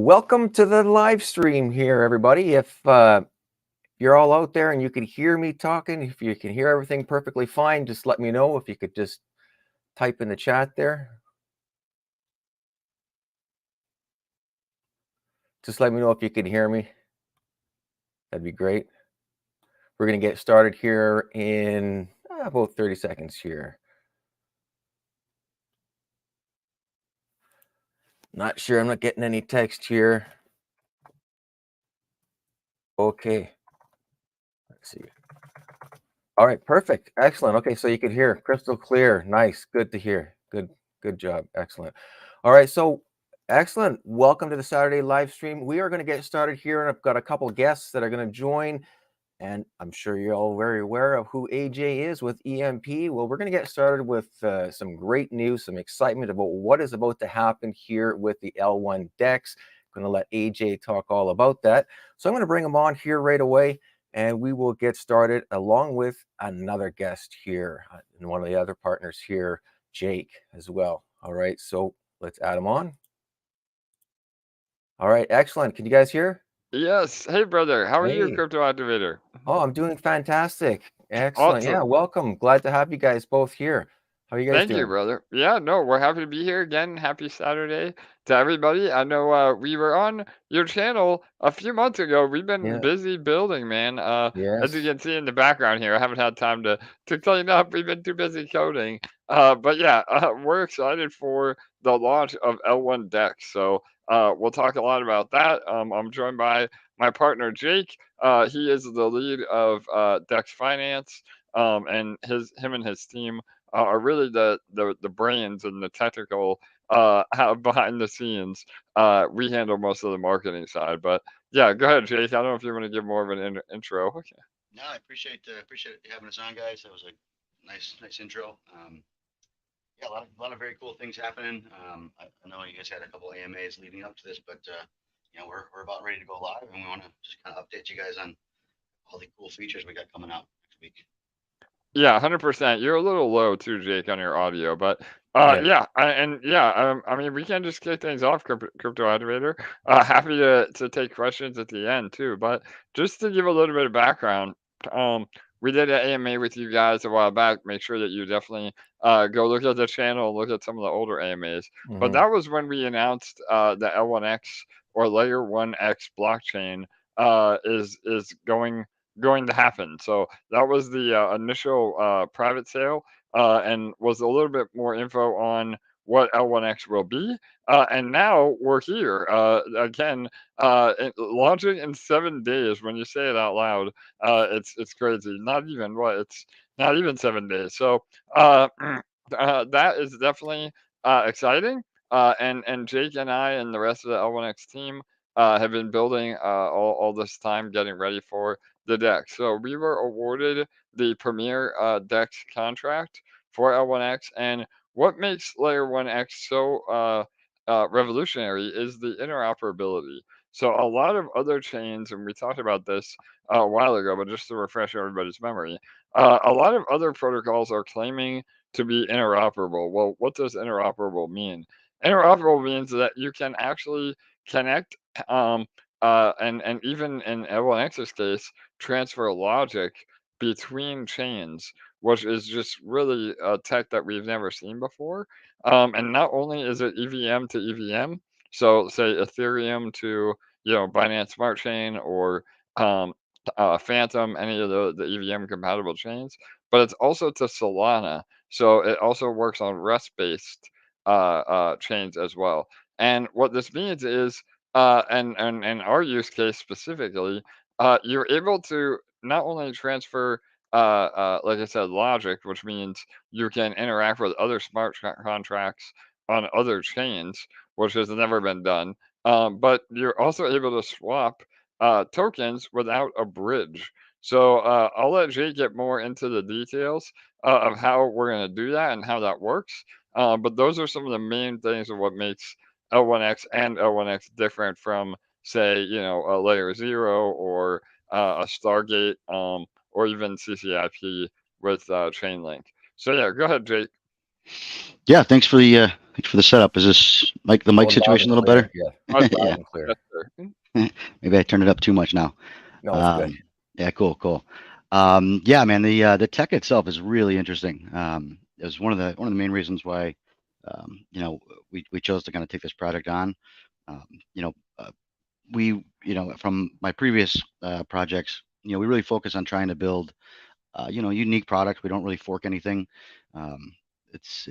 welcome to the live stream here, everybody. If you're all out there and you can hear me talking, if you can hear everything perfectly fine, just let me know. If you could just type in the chat there. Just let me know if you can hear me. That'd be great. We're going to get started here in about 30 seconds here. Not sure. I'm not getting any text here. Okay. Let's see. All right. Perfect. Excellent. Okay. So you can hear crystal clear. Nice. Good to hear. Good job. Excellent. All right. So excellent. Welcome to the Saturday live stream. We are going to get started here, and I've got a couple guests that are going to join. And I'm sure you're all very aware of who AJ is with EMP. Well, we're going to get started with some great news, some excitement about what is about to happen here with the L1DEX. I'm going to let AJ talk all about that. So I'm going to bring him on here right away, and we will get started along with another guest here and one of the other partners here, Jake, as well. All right, so let's add him on. All right, excellent. Can you guys hear? Yes. Hey, brother. How are you, Hey. Crypto Activator? Oh, I'm doing fantastic. Excellent. Yeah, Awesome. welcome. Glad to have you guys both here. How are you guys Thank you, doing? brother. Yeah, no, we're happy to be here again. Happy Saturday to everybody. I know we were on your channel a few months ago. We've been Yeah. busy building, man. As you Yes. can see in the background here, I haven't had time to clean up. We've been too busy coding. But yeah, we're excited for the launch of L1DEX. So we'll talk a lot about that. I'm joined by my partner Jake. He is the lead of Dex Finance, and him and his team are really the brains and the technical behind the scenes. We handle most of the marketing side, but yeah, go ahead, Jake. I don't know if you want to give more of an intro. Okay. No, I appreciate you having us on, guys. That was a nice intro. Yeah, a lot of very cool things happening. I know you guys had a couple AMAs leading up to this, but we're about ready to go live, and we want to just kind of update you guys on all the cool features we got coming out next week. Yeah, 100%. You're a little low too, Jake, on your audio, but Yeah. I mean, we can just kick things off, Crypto Activator. Happy to take questions at the end too, but just to give a little bit of background, um, we did an AMA with you guys a while back. Make sure that you definitely go look at the channel, look at some of the older AMAs. But Mm-hmm. that was when we announced the L1X or Layer 1X blockchain is going to happen. So that was the initial private sale, and was a little bit more info on what L1X will be. And now we're here again, launching in 7 days. When you say it out loud, it's crazy. It's not even 7 days. So that is definitely exciting. And Jake and I and the rest of the L1X team have been building all this time, getting ready for the DEX. So we were awarded the premier DEX contract for L1X, and what makes Layer 1X so revolutionary is the interoperability. So a lot of other chains, and we talked about this a while ago, but just to refresh everybody's memory, a lot of other protocols are claiming to be interoperable. Well, what does interoperable mean? Interoperable means that you can actually connect and even in L1X's case, transfer logic between chains, which is just really a tech that we've never seen before. And not only is it EVM to EVM, so say Ethereum to Binance Smart Chain or um, Phantom, any of the EVM compatible chains, but it's also to Solana. So it also works on Rust-based chains as well. And what this means is and in our use case specifically, you're able to not only transfer, like I said, logic, which means you can interact with other contracts on other chains, which has never been done, but you're also able to swap tokens without a bridge. So I'll let Jay get more into the details of how we're going to do that and how that works. But those are some of the main things of what makes L1X and L1X different from, say, a Layer 0 or a Stargate, or even CCIP with Chainlink. So yeah, go ahead, Jake. Yeah, thanks for the Thanks for the setup. Is this mic the mic Oh, loud situation and a little clear. better? Yeah, Much loud Yeah. and clear. Yes, sir. Maybe I turned it up too much now. No, it's good. Yeah, cool. Yeah, man, the tech itself is really interesting. It was one of the main reasons why you know, we chose to kind of take this project on. You know, we, you know, from my previous projects, you know, we really focus on trying to build you know, unique product. We don't really fork anything. Um, it's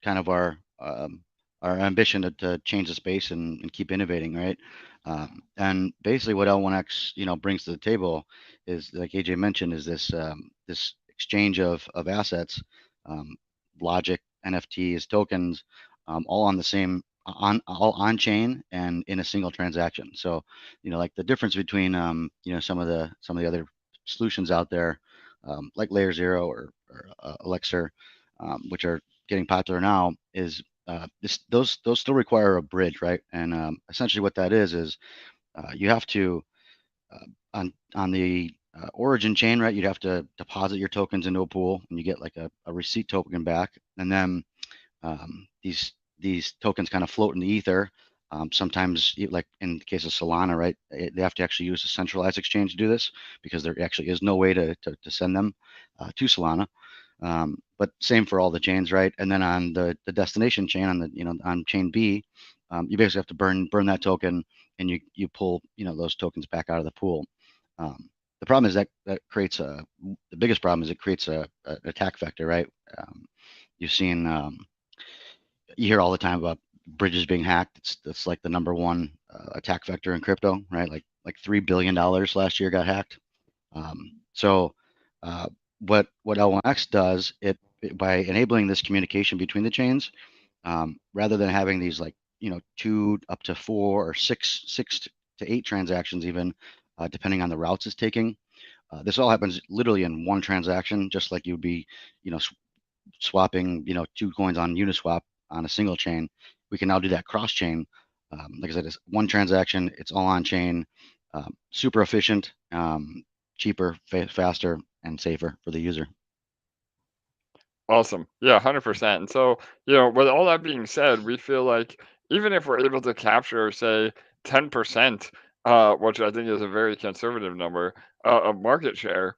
kind of our ambition to change the space and keep innovating, right? And basically, what L1X, you know, brings to the table is, like AJ mentioned, is this exchange of assets, logic, NFTs, tokens, all on the same all on chain and in a single transaction. So, you know, like the difference between you know, some of the other solutions out there, like Layer Zero or Elixir, which are getting popular now, is those still require a bridge, right? And essentially, what that is you have to on the origin chain, right? You'd have to deposit your tokens into a pool, and you get like a receipt token back, and then these tokens kind of float in the ether. Sometimes, like in the case of Solana, right, they have to actually use a centralized exchange to do this because there actually is no way to send them to Solana. But same for all the chains, right? And then on the destination chain, on the, you know, on chain B, you basically have to burn that token, and you pull, you know, those tokens back out of the pool. The problem is that creates the biggest problem is it creates a attack vector, right? You've seen you hear all the time about bridges being hacked. It's like the number one attack vector in crypto, right? Like $3 billion last year got hacked. So what L1X does, it by enabling this communication between the chains, rather than having these, like, you know, 2 up to 4 or 6 to 8 transactions even, depending on the routes it's taking. This all happens literally in one transaction, just like you'd be, you know, swapping, you know, 2 coins on Uniswap on a single chain. We can now do that cross chain. Like I said, it's one transaction. It's all on chain, super efficient, cheaper, faster, and safer for the user. Awesome. Yeah, 100%. And so, you know, with all that being said, we feel like even if we're able to capture, say, 10%, which I think is a very conservative number, of market share,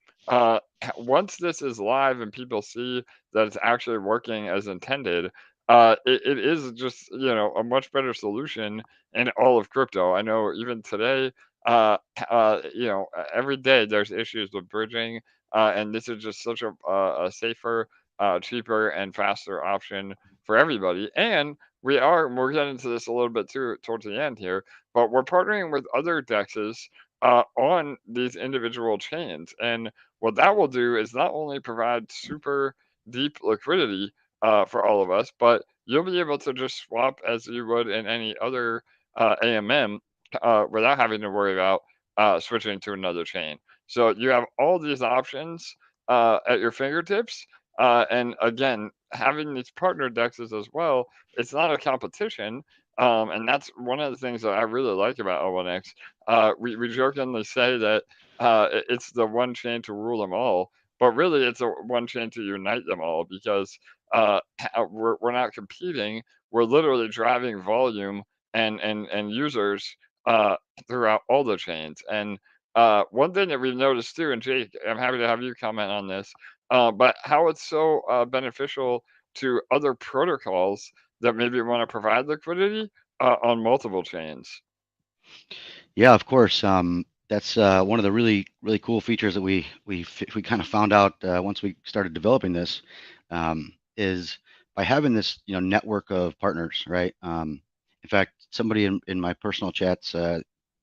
once this is live and people see that it's actually working as intended, it is just, you know, a much better solution in all of crypto. I know even today, you know, every day there's issues with bridging, and this is just such a safer, cheaper and faster option for everybody. And we're getting into this a little bit too towards the end here, but we're partnering with other dexes on these individual chains. And what that will do is not only provide super deep liquidity for all of us, but you'll be able to just swap as you would in any other AMM without having to worry about switching to another chain. So you have all these options at your fingertips, and again, having these partner dexes as well, it's not a competition. And that's one of the things that I really like about L1X. We jokingly say that it's the one chain to rule them all, but really it's a one chain to unite them all because we're not competing. We're literally driving volume and users throughout all the chains. And one thing that we've noticed too, and Jake, I'm happy to have you comment on this, but how it's so beneficial to other protocols that maybe want to provide liquidity on multiple chains. Yeah, of course. That's one of the really cool features that we kind of found out once we started developing this, is by having this, you know, network of partners, right? In fact, somebody in my personal chats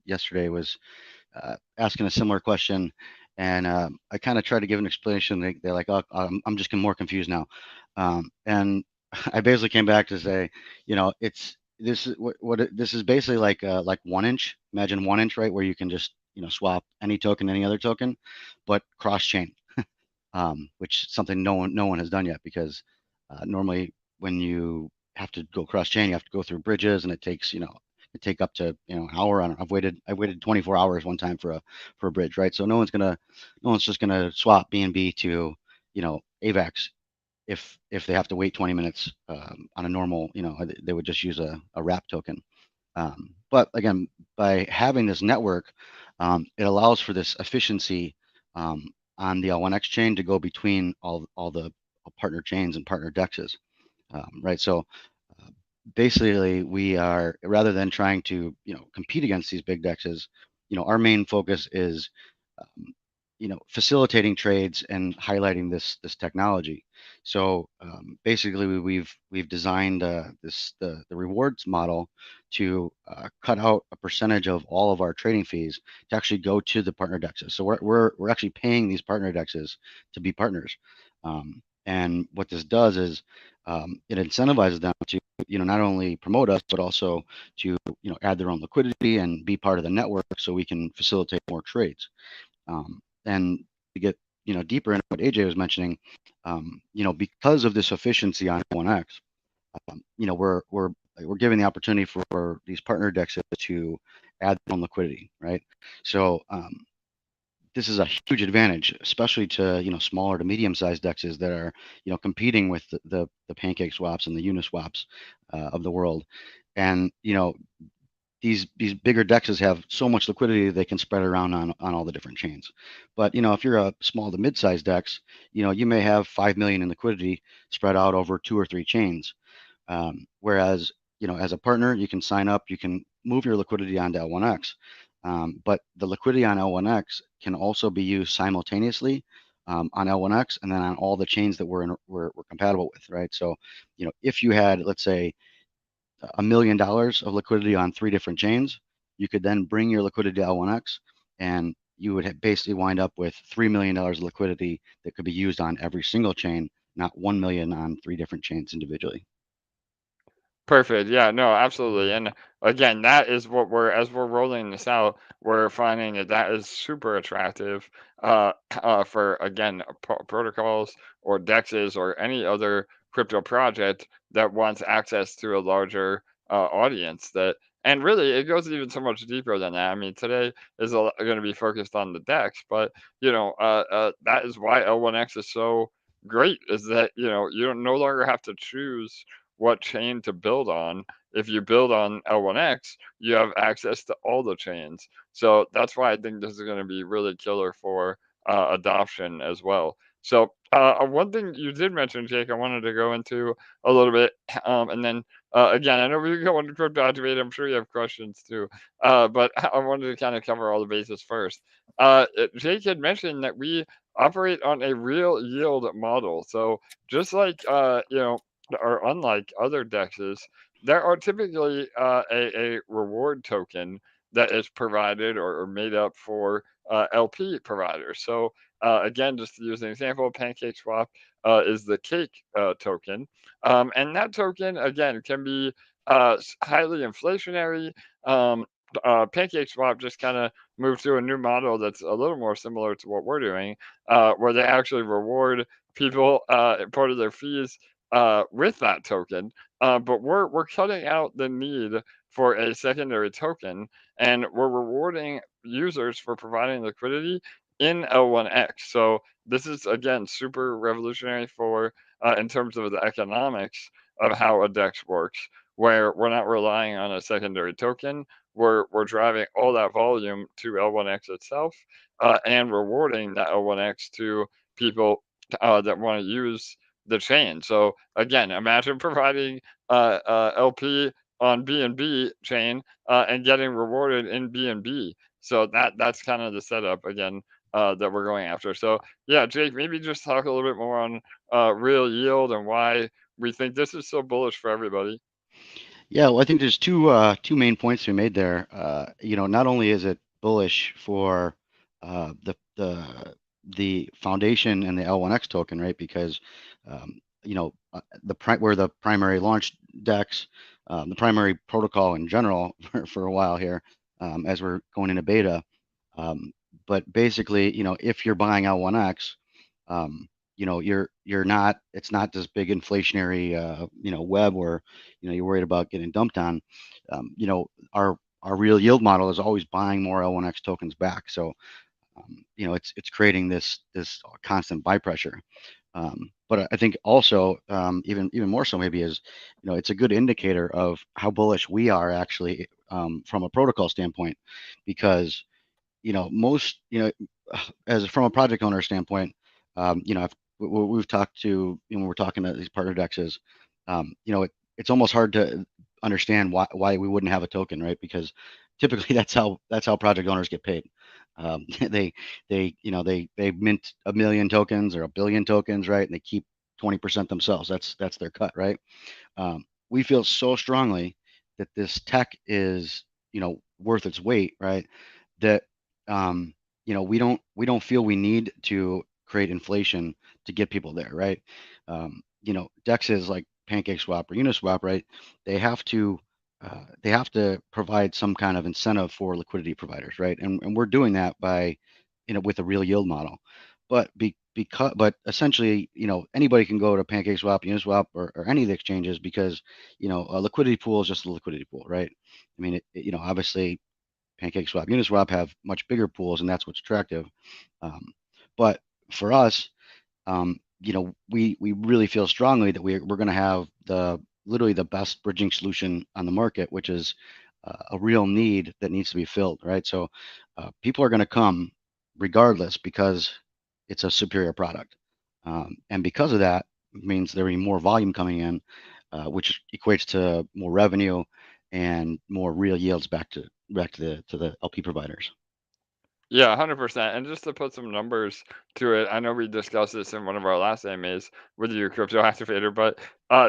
yesterday was asking a similar question, and I kind of tried to give an explanation. They're like, "Oh, I'm just more confused now," and I basically came back to say, you know, this is this is basically like 1inch. Imagine 1inch, right, where you can just, you know, swap any token, any other token, but cross chain, which is something no one has done yet, because normally when you have to go cross chain, you have to go through bridges, and it takes, you know, it take up to, you know, an hour. I waited 24 hours one time for a bridge, right? So no one's just gonna swap BNB to, you know, AVAX if they have to wait 20 minutes on a normal, they would just use a wrap token. But again, by having this network, it allows for this efficiency on the L1X chain to go between all the partner chains and partner dexes, right? So basically, we are, rather than trying to compete against these big dexes, our main focus is facilitating trades and highlighting this technology. So basically, we've designed the rewards model to cut out a percentage of all of our trading fees to actually go to the partner dexes. So we're actually paying these partner dexes to be partners, and what this does is it incentivizes them to not only promote us but also to add their own liquidity and be part of the network so we can facilitate more trades. And to get deeper into what AJ was mentioning, because of this efficiency on L1X, we're giving the opportunity for these partner dexes to add their own liquidity, right? So this is a huge advantage, especially to smaller to medium-sized dexes that are competing with the pancake swaps and the uniswaps of the world, and these bigger dexes have so much liquidity they can spread around on all the different chains. But if you're a small to mid-sized dex, you may have 5 million in liquidity spread out over 2 or 3 chains. Whereas as a partner, you can sign up, you can move your liquidity onto L1X, but the liquidity on L1X can also be used simultaneously on L1X and then on all the chains that we're compatible with, right? So if you had, let's say, $1 million of liquidity on 3 different chains, you could then bring your liquidity to L1X, and you would basically wind up with $3 million of liquidity that could be used on every single chain, not 1 million on 3 different chains individually. Perfect. Yeah, no, absolutely. And again, that is what as we're rolling this out, we're finding that is super attractive for, again, protocols or DEXs or any other crypto project that wants access to a larger audience. And really, it goes even so much deeper than that. I mean, today is going to be focused on the DEX, but, that is why L1X is so great, is that, you don't no longer have to choose what chain to build on. If you build on L1X, you have access to all the chains. So that's why I think this is going to be really killer for adoption as well. So one thing you did mention, Jake, I wanted to go into a little bit, and then again, I know we can go into crypto activate. I'm sure you have questions too, but I wanted to kind of cover all the bases first. Jake had mentioned that we operate on a real yield model. So just like or unlike other dexes, there are typically a reward token that is provided or made up for LP providers. So again, just to use an example, PancakeSwap is the cake token, and that token again can be highly inflationary. PancakeSwap just kind of moved to a new model that's a little more similar to what we're doing, where they actually reward people part of their fees with that token, but we're cutting out the need for a secondary token, and we're rewarding users for providing liquidity in L1X. So this is again super revolutionary for in terms of the economics of how a DEX works, where we're not relying on a secondary token. We're driving all that volume to L1X itself, and rewarding that L1X to people that want to use the chain. So again, imagine providing LP on BNB chain and getting rewarded in BNB. So that's kind of the setup again that we're going after. So yeah, Jake, maybe just talk a little bit more on real yield and why we think this is so bullish for everybody. Yeah, well, I think there's two main points we made there. Not only is it bullish for the foundation and the L1X token, right? Because we're the primary launch DEX, the primary protocol in general for a while here, as we're going into beta. But basically, if you're buying L1X, you're not, it's not this big inflationary web where you're worried about getting dumped on. Our real yield model is always buying more L1X tokens back. So it's creating this constant buy pressure. But I think also even more so maybe is, it's a good indicator of how bullish we are actually from a protocol standpoint, because most as from a project owner standpoint, we've talked to, when we're talking to these partner dexes, it's almost hard to understand why we wouldn't have a token, right? Because typically that's how project owners get paid. They mint 1 million tokens or 1 billion tokens, right? And they keep 20% themselves. That's their cut, right? We feel so strongly that this tech is worth its weight, right? That we don't feel we need to create inflation to get people there, right? Dexes like PancakeSwap or Uniswap, right? They have to provide some kind of incentive for liquidity providers, right? And we're doing that by with a real yield model. But but essentially, anybody can go to PancakeSwap, Uniswap, or any of the exchanges, because a liquidity pool is just a liquidity pool, right? I mean, obviously PancakeSwap, Uniswap have much bigger pools, and that's what's attractive. But for us, we really feel strongly that we're going to have literally the best bridging solution on the market, which is a real need that needs to be filled, right? So people are going to come regardless, because it's a superior product, and because of that means there will be more volume coming in, which equates to more revenue and more real yields back to the LP providers. Yeah, 100%. And just to put some numbers to it, I know we discussed this in one of our last AMAs with your crypto activator, but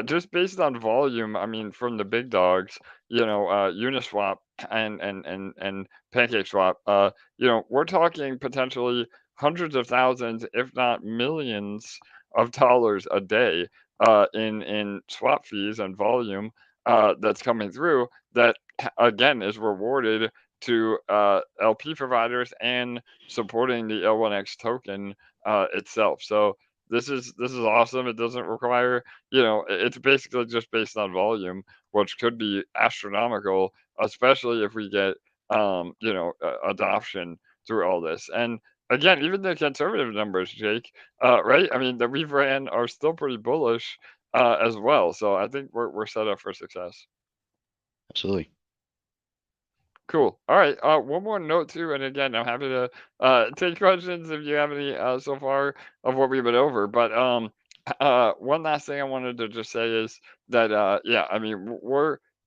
just based on volume, I mean, from the big dogs, Uniswap and PancakeSwap, we're talking potentially hundreds of thousands, if not millions, of dollars a day in swap fees and volume that's coming through. That again is rewarded to LP providers and supporting the L1X token itself. So this is awesome. It doesn't require, it's basically just based on volume, which could be astronomical, especially if we get adoption through all this. And again, even the conservative numbers, Jake, right? I mean, that we've ran are still pretty bullish as well. So I think we're set up for success. Absolutely. Cool. All right. One more note too, and again, I'm happy to take questions if you have any so far of what we've been over. But one last thing I wanted to just say is that yeah, I mean,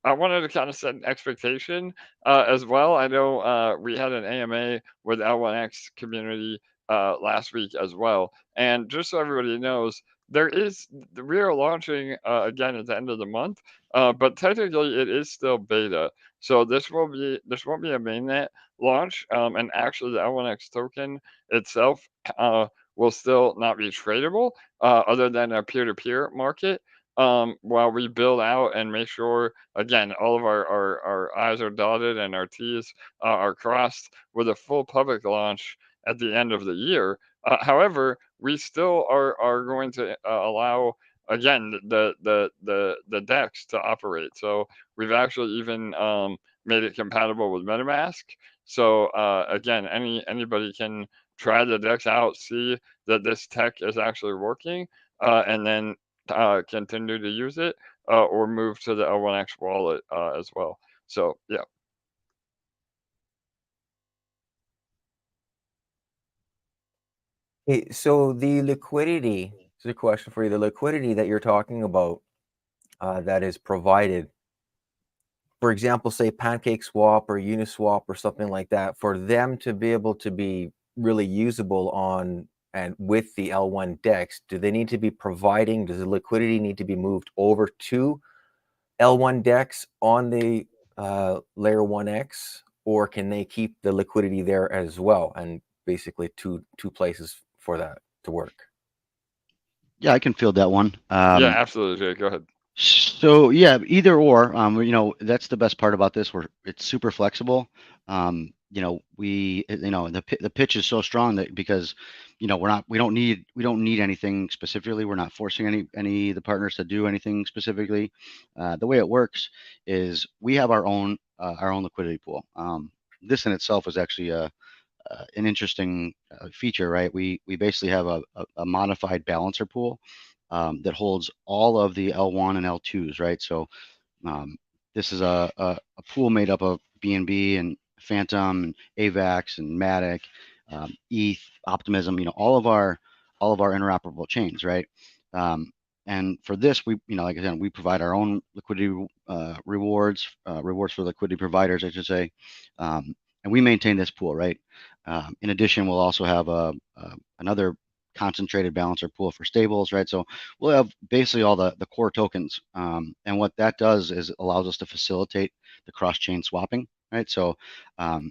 I wanted to kind of set an expectation as well. I know we had an AMA with L1X community last week as well, and just so everybody knows, we are launching again at the end of the month, but technically it is still beta. So this won't be a mainnet launch, and actually the L1X token itself will still not be tradable, other than a peer-to-peer market. While we build out and make sure, again, all of our I's are dotted and our T's are crossed with a full public launch at the end of the year. However, we still are going to allow, again, the DEX to operate. So we've actually even made it compatible with MetaMask. So again, anybody can try the DEX out, see that this tech is actually working, and then continue to use it, or move to the L1X wallet as well. So yeah. Hey, so the liquidity, this is a question for you. The liquidity that you're talking about that is provided, for example, say PancakeSwap or Uniswap or something like that, for them to be able to be really usable on and with the L1DEX, do they need to be providing, does the liquidity need to be moved over to L1DEX on the layer 1X, or can they keep the liquidity there as well, and basically two places for that to work? Yeah, I can field that one. Yeah, absolutely, Jay. Go ahead. So yeah, either or. That's the best part about this. It's super flexible. The pitch is so strong that because we don't need anything specifically. We're not forcing any of the partners to do anything specifically. The way it works is we have our own liquidity pool. This in itself is actually a an interesting feature, right? We basically have a modified balancer pool that holds all of the L1 and L2s, right? So this is a pool made up of BNB and Phantom and AVAX and Matic, ETH, Optimism, all of our interoperable chains, right? And for this, we, like I said, we provide our own liquidity rewards for liquidity providers, I should say, and we maintain this pool, right? In addition, we'll also have another concentrated balancer pool for stables, right? So we'll have basically all the core tokens, and what that does is it allows us to facilitate the cross-chain swapping, right? So at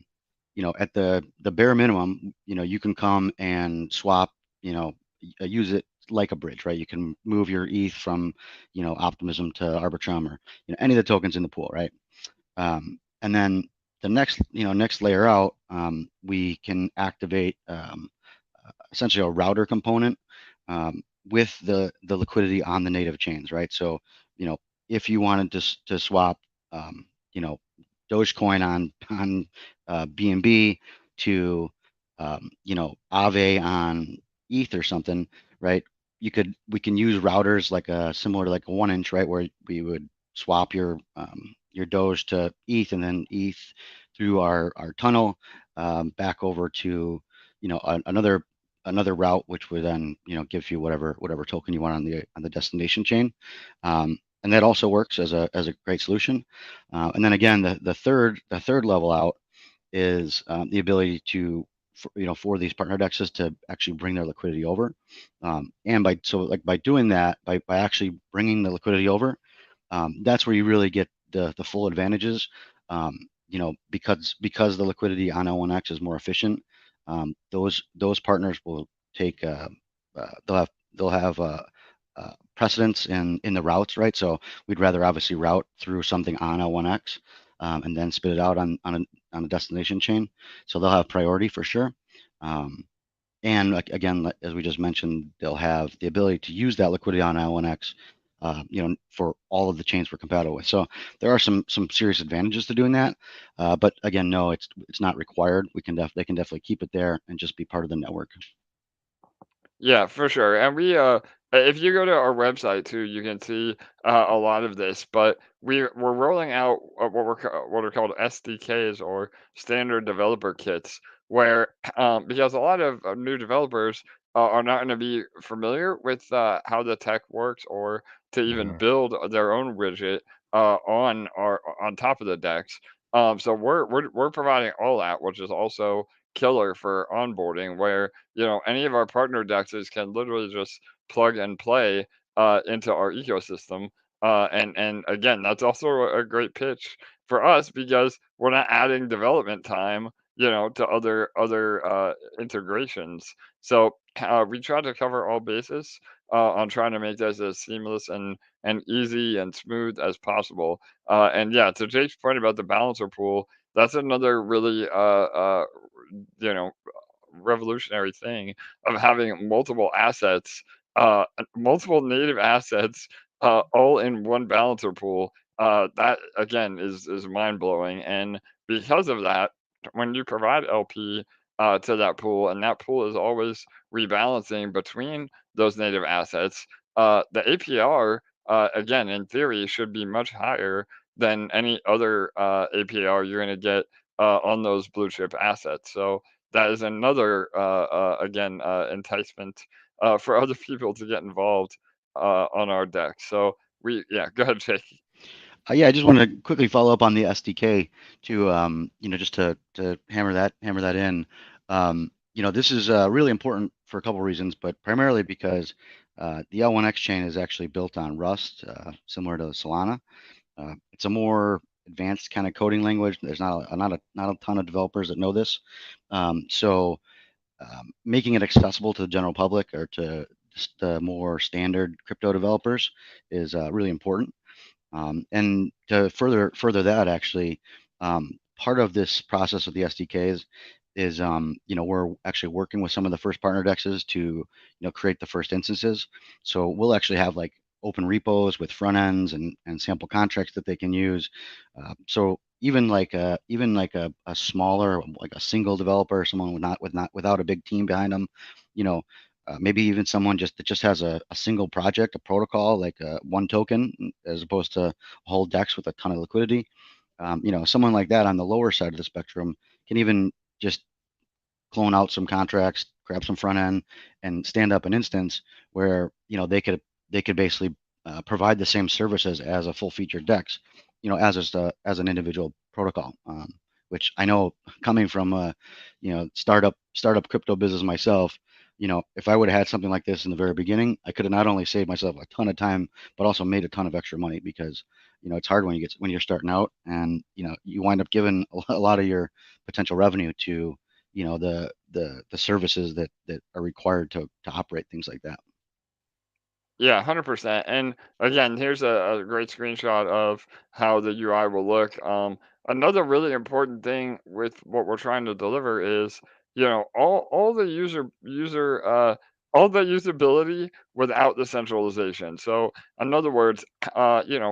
the bare minimum, you can come and swap, use it like a bridge, right? You can move your ETH from, Optimism to Arbitrum or any of the tokens in the pool, right? And then the next layer out, we can activate essentially a router component with the liquidity on the native chains, right? So if you wanted to swap Dogecoin on BNB to Aave on ETH or something, right? We can use routers like similar to like a 1inch, right, where we would swap your Doge to ETH and then ETH through our tunnel back over to another route, which would then give you whatever token you want on the destination chain, and that also works as a great solution. And then again, the third level out is the ability for these partner dexes to actually bring their liquidity over, and by doing that, by actually bringing the liquidity over, that's where you really get the full advantages. Because the liquidity on L1X is more efficient, those partners will take they'll have precedence in the routes, right? So we'd rather obviously route through something on L1X and then spit it out on a destination chain. So they'll have priority for sure. And again, as we just mentioned, they'll have the ability to use that liquidity on L1X, for all of the chains we're compatible with. So there are some serious advantages to doing that. But again, no, it's not required. They can definitely keep it there and just be part of the network. Yeah, for sure. And if you go to our website too, you can see a lot of this. But we're rolling out what are called SDKs, or standard developer kits, where because a lot of new developers are not going to be familiar with how the tech works, or to even build their own widget on top of the Dex. So we're providing all that, which is also killer for onboarding, where any of our partner dexes can literally just plug and play into our ecosystem. And again, that's also a great pitch for us, because we're not adding development time, to other integrations. So we try to cover all bases on trying to make this as seamless and easy and smooth as possible. And yeah, to Jake's point about the balancer pool, that's another really you know revolutionary thing of having multiple assets, multiple native assets, all in one balancer pool. That again is mind blowing, and because of that, when you provide LP to that pool, and that pool is always rebalancing between those native assets, the APR, again, in theory, should be much higher than any other APR you're going to get on those blue chip assets. So that is another again enticement for other people to get involved on our deck. So go ahead, Jake. Yeah, I just want to quickly follow up on the SDK to just to hammer that in. This is really important for a couple of reasons, but primarily because the L1X chain is actually built on Rust, similar to Solana. It's a more advanced kind of coding language. There's not a ton of developers that know this. So making it accessible to the general public, or to just the more standard crypto developers, is really important. And to further that, actually, part of this process with the SDKs is we're actually working with some of the first partner dexes to create the first instances. So we'll actually have like open repos with front ends and sample contracts that they can use. So even like a smaller, like a single developer, someone without a big team behind them, maybe even someone that just has a single project, a protocol, like one token, as opposed to a whole DEX with a ton of liquidity. Someone like that on the lower side of the spectrum can even just clone out some contracts, grab some front end, and stand up an instance where they could basically provide the same services as a full featured DEX, as an individual protocol. Which I know, coming from a startup crypto business myself, if I would have had something like this in the very beginning, I could have not only saved myself a ton of time, but also made a ton of extra money, because it's hard when you're starting out, and you wind up giving a lot of your potential revenue to the services that are required to operate things like that. Yeah, 100%. And again, here's a great screenshot of how the UI will look. Another really important thing with what we're trying to deliver is, all the all the usability without the centralization. So, in other words,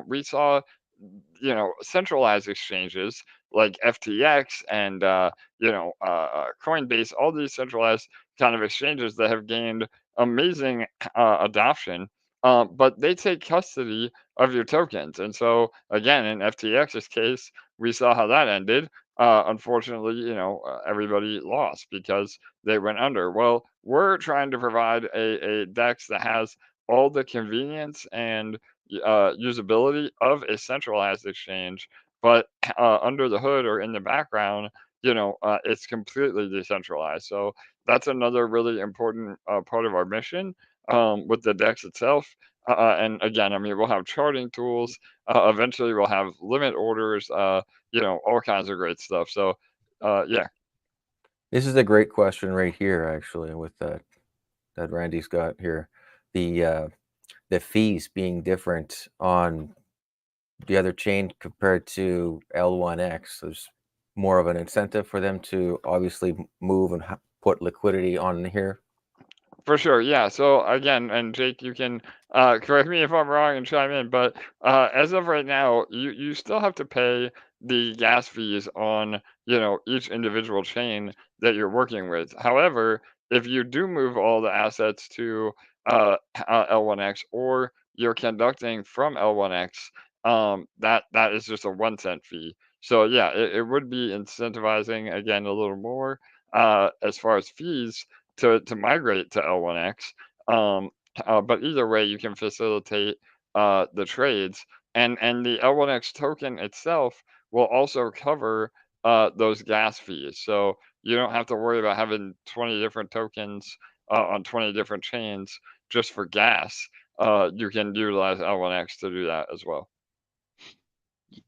we saw, centralized exchanges like FTX and Coinbase, all these centralized kind of exchanges that have gained amazing adoption, but they take custody of your tokens. And so, again, in FTX's case, we saw how that ended. Unfortunately, everybody lost because they went under. Well, we're trying to provide a DEX that has all the convenience and usability of a centralized exchange, but under the hood or in the background, it's completely decentralized. So that's another really important part of our mission with the DEX itself. And again, I mean, we'll have charting tools. Eventually, we'll have limit orders. All kinds of great stuff. So, yeah. This is a great question right here, actually, with that Randy's got here. The fees being different on the other chain compared to L1X. There's more of an incentive for them to obviously move and put liquidity on here. For sure, yeah. So again, and Jake, you can correct me if I'm wrong and chime in, but as of right now, you still have to pay the gas fees on each individual chain that you're working with. However, if you do move all the assets to L1X, or you're conducting from L1X, that is just a 1 cent fee. So yeah, it would be incentivizing again a little more as far as fees to migrate to L1X. But either way, you can facilitate the trades, and the L1X token itself will also cover those gas fees. So you don't have to worry about having 20 different tokens on 20 different chains just for gas. You can utilize L1X to do that as well.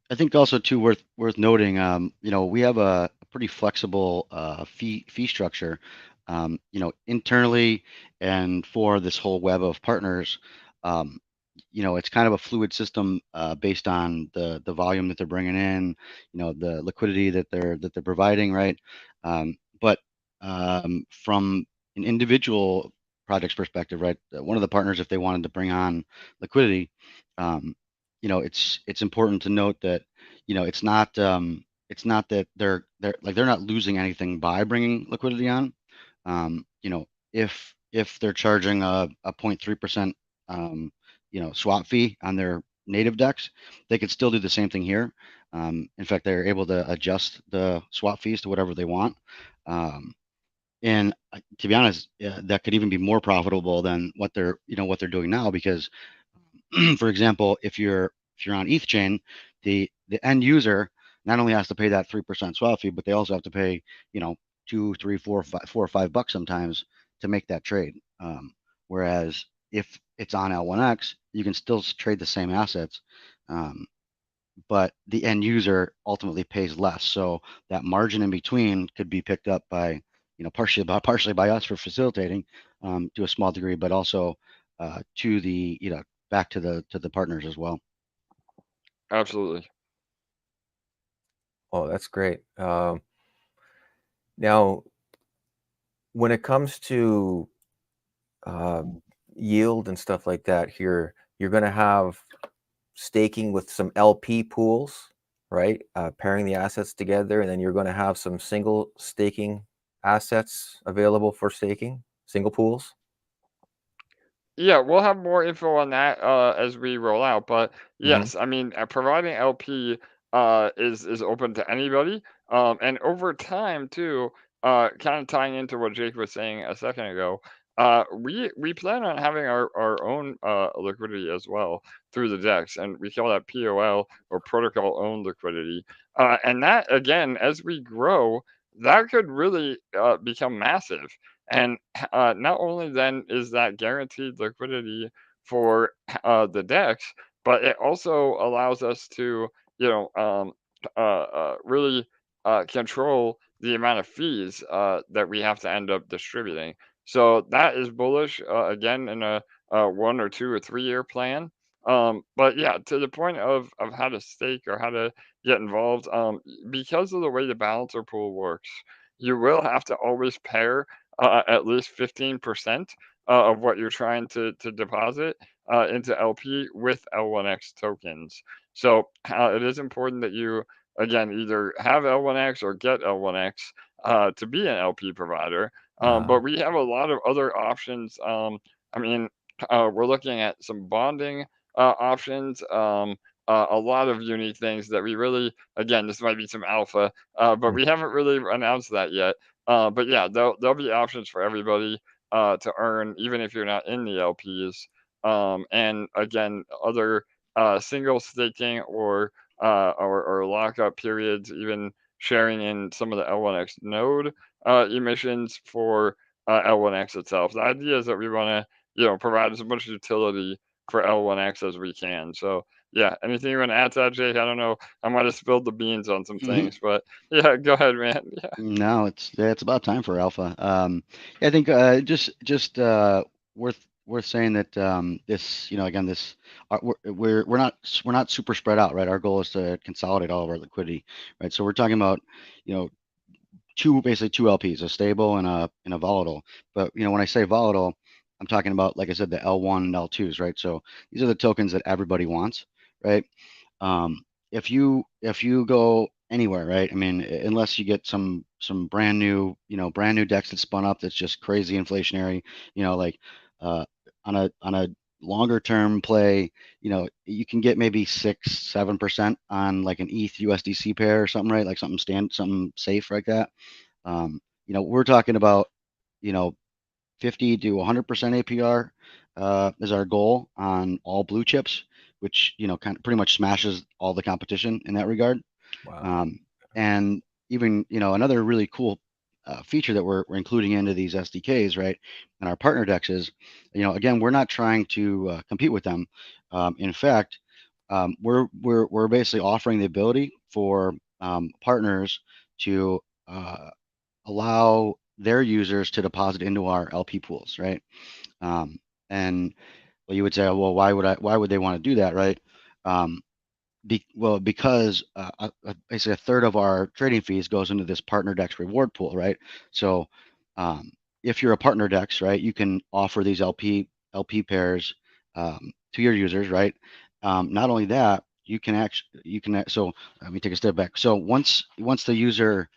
I think also too worth noting, we have a pretty flexible fee structure, internally, and for this whole web of partners. It's kind of a fluid system based on the volume that they're bringing in, the liquidity that they're providing, right? But from an individual project's perspective, right, one of the partners, if they wanted to bring on liquidity, it's important to note that it's not that they're not losing anything by bringing liquidity on. If they're charging a 0.3% swap fee on their native DEX, they could still do the same thing here. In fact, they're able to adjust the swap fees to whatever they want. And to be honest, that could even be more profitable than what they're doing now, because for example, if you're on ETH chain, the end user not only has to pay that 3% swap fee, but they also have to pay, $2, $3, $4, $5, $4 or $5 sometimes to make that trade. Whereas if it's on L1X, you can still trade the same assets, but the end user ultimately pays less. So that margin in between could be picked up by, partially by us for facilitating to a small degree, but also to the, back to the partners as well. Absolutely. Oh, that's great. Now, when it comes to yield and stuff like that, here you're going to have staking with some LP pools. right? Pairing the assets together, and then you're going to have some single staking assets available for staking, single pools. Yeah, we'll have more info on that as we roll out. But Hmm. yes, I mean, providing LP is open to anybody, and over time too. Kind of tying into what Jake was saying a second ago. We plan on having our own liquidity as well through the DEX, and we call that POL or protocol owned liquidity. And that again, as we grow, that could really become massive. And not only then is that guaranteed liquidity for the DEX, but it also allows us to, you know, really control the amount of fees that we have to end up distributing. So that is bullish again in a 1 or 2 or 3 year plan. But yeah, to the point of how to stake or how to get involved, because of the way the balancer pool works, you will have to always pair at least 15% of what you're trying to deposit into LP with L1X tokens. So it is important that you, again, either have L1X or get L1X to be an LP provider. But we have a lot of other options. I mean, we're looking at some bonding options. A lot of unique things that we really, again, this might be some alpha, but we haven't really announced that yet. But yeah, there'll be options for everybody to earn, even if you're not in the LPs. And again, other single staking or lockup periods, even sharing in some of the L1X node emissions for L1X itself. The idea is that we want to, provide as much utility for L1X as we can. So yeah, anything you want to add to that, Jake? I don't know. I might have spilled the beans on some things, but yeah, go ahead, man. Yeah. No, it's about time for alpha. Yeah, I think worth saying that this, again, this we're not super spread out, right? Our goal is to consolidate all of our liquidity, right? So we're talking about, you know, basically two LPs, a stable and a volatile. But when I say volatile, I'm talking about, like I said, the L1 and L2s, right? So these are the tokens that everybody wants, right? If you go anywhere, right? I mean, unless you get some brand new decks that spun up that's just crazy inflationary, like uh, on a longer term play, you can get maybe 6-7% on like an ETH USDC pair or something, right? Like something safe like that. We're talking about, 50 to 100% APR is our goal on all blue chips, which kind of pretty much smashes all the competition in that regard. Wow. And even another really cool feature that we're including into these SDKs, right, and our partner DEX is, again, we're not trying to compete with them. In fact, we're basically offering the ability for partners to allow their users to deposit into our LP pools, right? And well, you would say, well, why would they want to do that, right? Because basically a third of our trading fees goes into this partner DEX reward pool, right? So if you're a partner DEX, right, you can offer these LP pairs to your users, right? Not only that, so let me take a step back. So once the user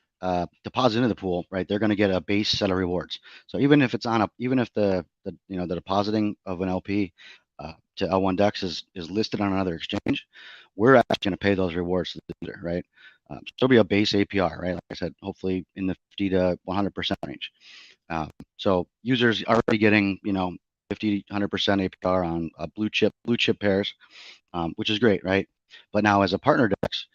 deposit into the pool, right, they're going to get a base set of rewards. So even if the depositing of an LP to L1DEX is listed on another exchange, we're actually going to pay those rewards to the user, right? So it'll be a base APR, right? Like I said, hopefully in the 50 to 100% range. So users are already getting 50, 100% APR on blue chip pairs, which is great, right? But now as a partner DEX,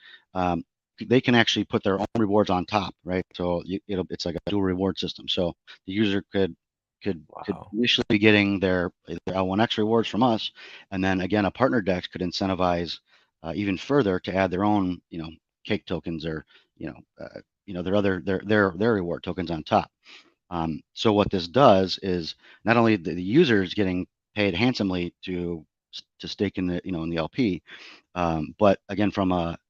they can actually put their own rewards on top, right? So it's like a dual reward system. So the user could Wow. initially be getting their L1X rewards from us, and then again a partner DEX could incentivize even further to add their own cake tokens or their reward tokens on top. So what this does is not only the user is getting paid handsomely to stake in the LP, but again from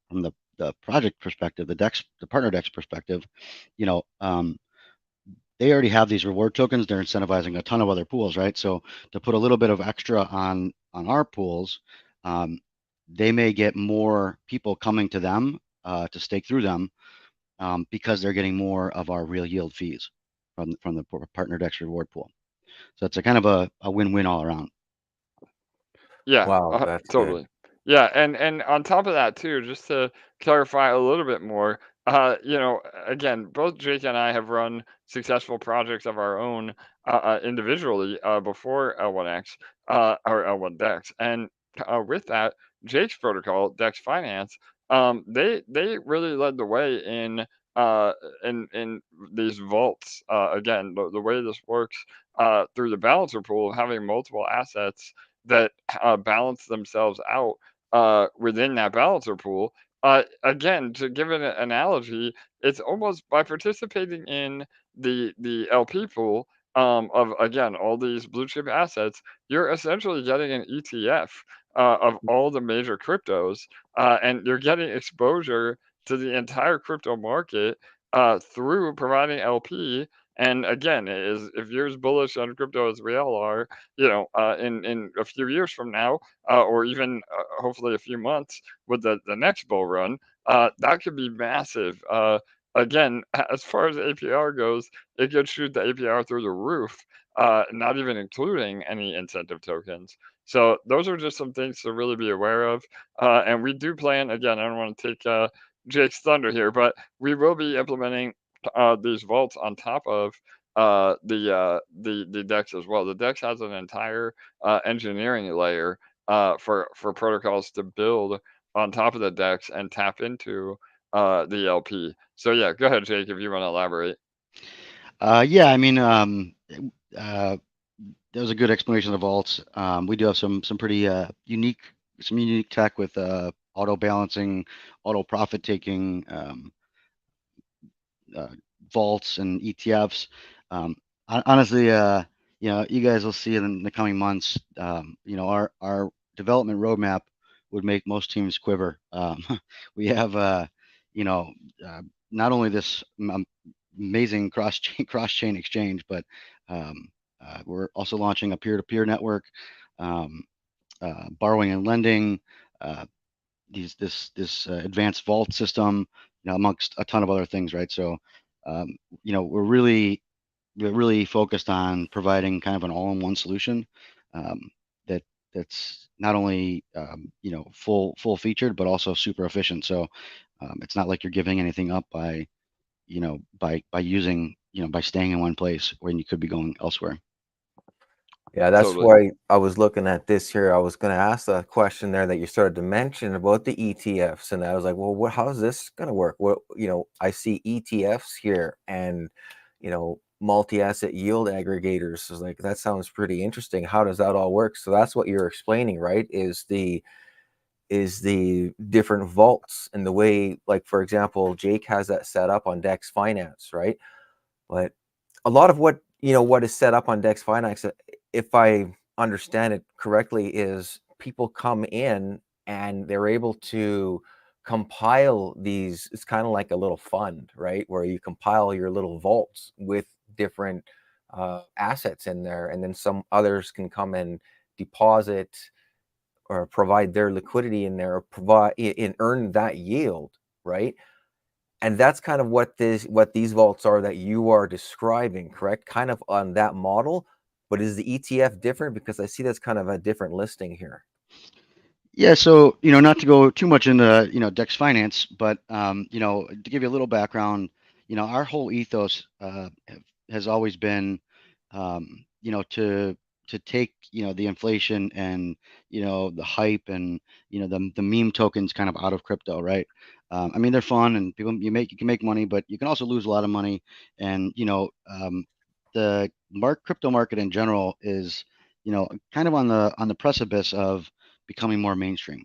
the project perspective, the partner DEX perspective, they already have these reward tokens. They're incentivizing a ton of other pools, right? So to put a little bit of extra on our pools, they may get more people coming to them to stake through them, because they're getting more of our real yield fees from the partner DEX reward pool. So it's a kind of a win-win all around. Yeah, Wow, that's good. totally. Yeah, and on top of that too, just to clarify a little bit more, you know, again, both Jake and I have run successful projects of our own individually before L1X or L1DEX, and with that, Jake's protocol, DEX Finance, they really led the way uh, in these vaults. Again, the way this works through the balancer pool, having multiple assets that balance themselves out within that balancer pool. Again, to give an analogy, it's almost by participating in the LP pool of again all these blue chip assets, you're essentially getting an ETF of all the major cryptos, and you're getting exposure to the entire crypto market through providing LP. And again, is if you're as bullish on crypto as we all are, you know, in a few years from now, or even hopefully a few months with the next bull run, that could be massive. Again, as far as APR goes, it could shoot the APR through the roof, not even including any incentive tokens. So those are just some things to really be aware of. And we do plan, again, I don't want to take Jake's thunder here, but we will be implementing these vaults on top of the DEX as well. The DEX has an entire engineering layer for protocols to build on top of the DEX and tap into the LP. So yeah, go ahead, Jake, if you want to elaborate. Yeah, I mean, that was a good explanation of the vaults. We do have some pretty unique tech with auto balancing, auto profit taking, vaults and ETFs. Honestly, you know, you guys will see in the coming months. You know, our development roadmap would make most teams quiver. We have, you know, not only this amazing cross chain exchange, but we're also launching a peer-to-peer network, borrowing and lending, this advanced vault system, you know, amongst a ton of other things, right? So, you know, we're really focused on providing kind of an all-in-one solution that's not only you know, full featured, but also super efficient. So it's not like you're giving anything up by, you know, by using, you know, by staying in one place when you could be going elsewhere. Yeah, that's Totally. why I was looking at this here. I was going to ask the question there that you started to mention about the ETFs, and I was like, well, how is this going to work? What, you know, I see ETFs here, and you know, multi-asset yield aggregators. So like, that sounds pretty interesting. How does that all work? So that's what you're explaining, right? Is the different vaults and the way, like for example, Jake has that set up on DEX Finance, right? But a lot of what, you know, what is set up on DEX Finance, if I understand it correctly, is people come in and they're able to compile these. It's kind of like a little fund, right? Where you compile your little vaults with different assets in there, and then some others can come and deposit or provide their liquidity in there, or provide and earn that yield, right? And that's kind of what these vaults are that you are describing, correct? Kind of on that model, but is the ETF different? Because I see that's kind of a different listing here. Yeah, so, you know, not to go too much into, you know, DEX Finance, but you know, to give you a little background, you know, our whole ethos has always been, you know, to take, you know, the inflation and, you know, the hype and, you know, the meme tokens kind of out of crypto, right? I mean, they're fun and people you can make money, but you can also lose a lot of money. And, you know, the crypto market in general is, you know, kind of on the precipice of becoming more mainstream.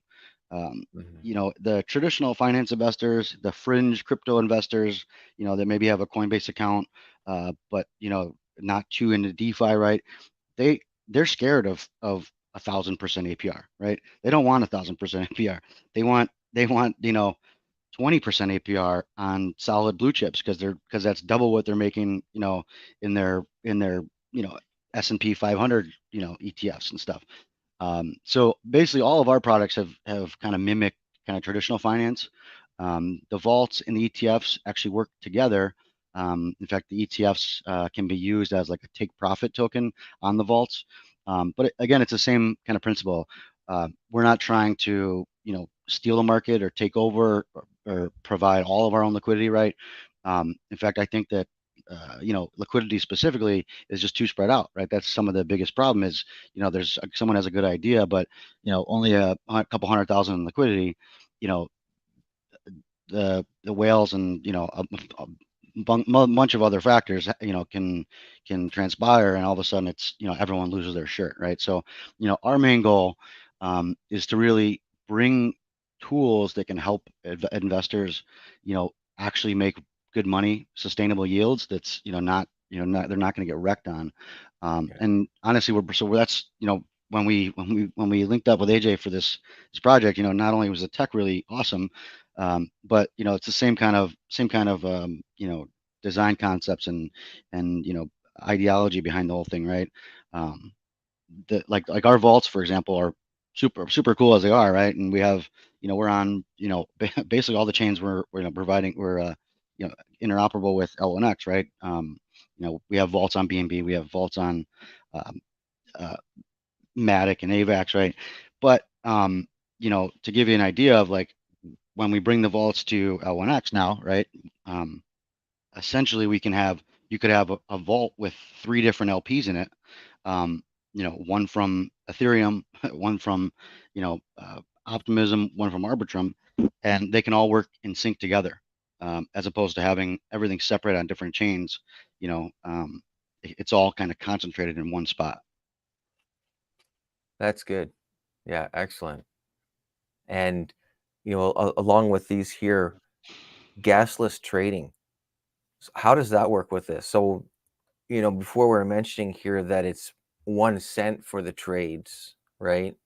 You know, the traditional finance investors, the fringe crypto investors, you know, that maybe have a Coinbase account, but you know, not too into DeFi, right? They're scared of 1,000% APR, right? They don't want 1,000% APR. They want you know, 20% APR on solid blue chips because that's double what they're making, you know, in their you know, S&P 500, you know, ETFs and stuff. So basically all of our products have kind of mimicked kind of traditional finance. The vaults and the ETFs actually work together. In fact, the ETFs can be used as like a take profit token on the vaults. But again, it's the same kind of principle. We're not trying to, steal the market or take over or provide all of our own liquidity, right? In fact, I think that liquidity specifically is just too spread out, right? That's some of the biggest problem is, there's someone has a good idea, but only a couple 100,000 in liquidity, the whales and a bunch of other factors can transpire, and all of a sudden it's everyone loses their shirt, right? So our main goal is to really bring tools that can help investors actually make good money, sustainable yields that's not they're not going to get wrecked on. And honestly, that's when we linked up with AJ for this project, not only was the tech really awesome, but it's the same kind of design concepts and ideology behind the whole thing, right? Like our vaults, for example, are super cool as they are, right? And we have we're on basically all the chains we're providing, we're interoperable with L1X, right? We have vaults on BNB, we have vaults on Matic and AVAX, right? But to give you an idea of like when we bring the vaults to L1X now, right? Essentially, you could have a vault with 3 different LPs in it. One from Ethereum, one from Optimism, one from Arbitrum, and they can all work in sync together, as opposed to having everything separate on different chains. It's all kind of concentrated in one spot. That's good. Yeah, excellent. And along with these here, gasless trading. How does that work with this? So, before we were mentioning here that it's 1 cent for the trades, right?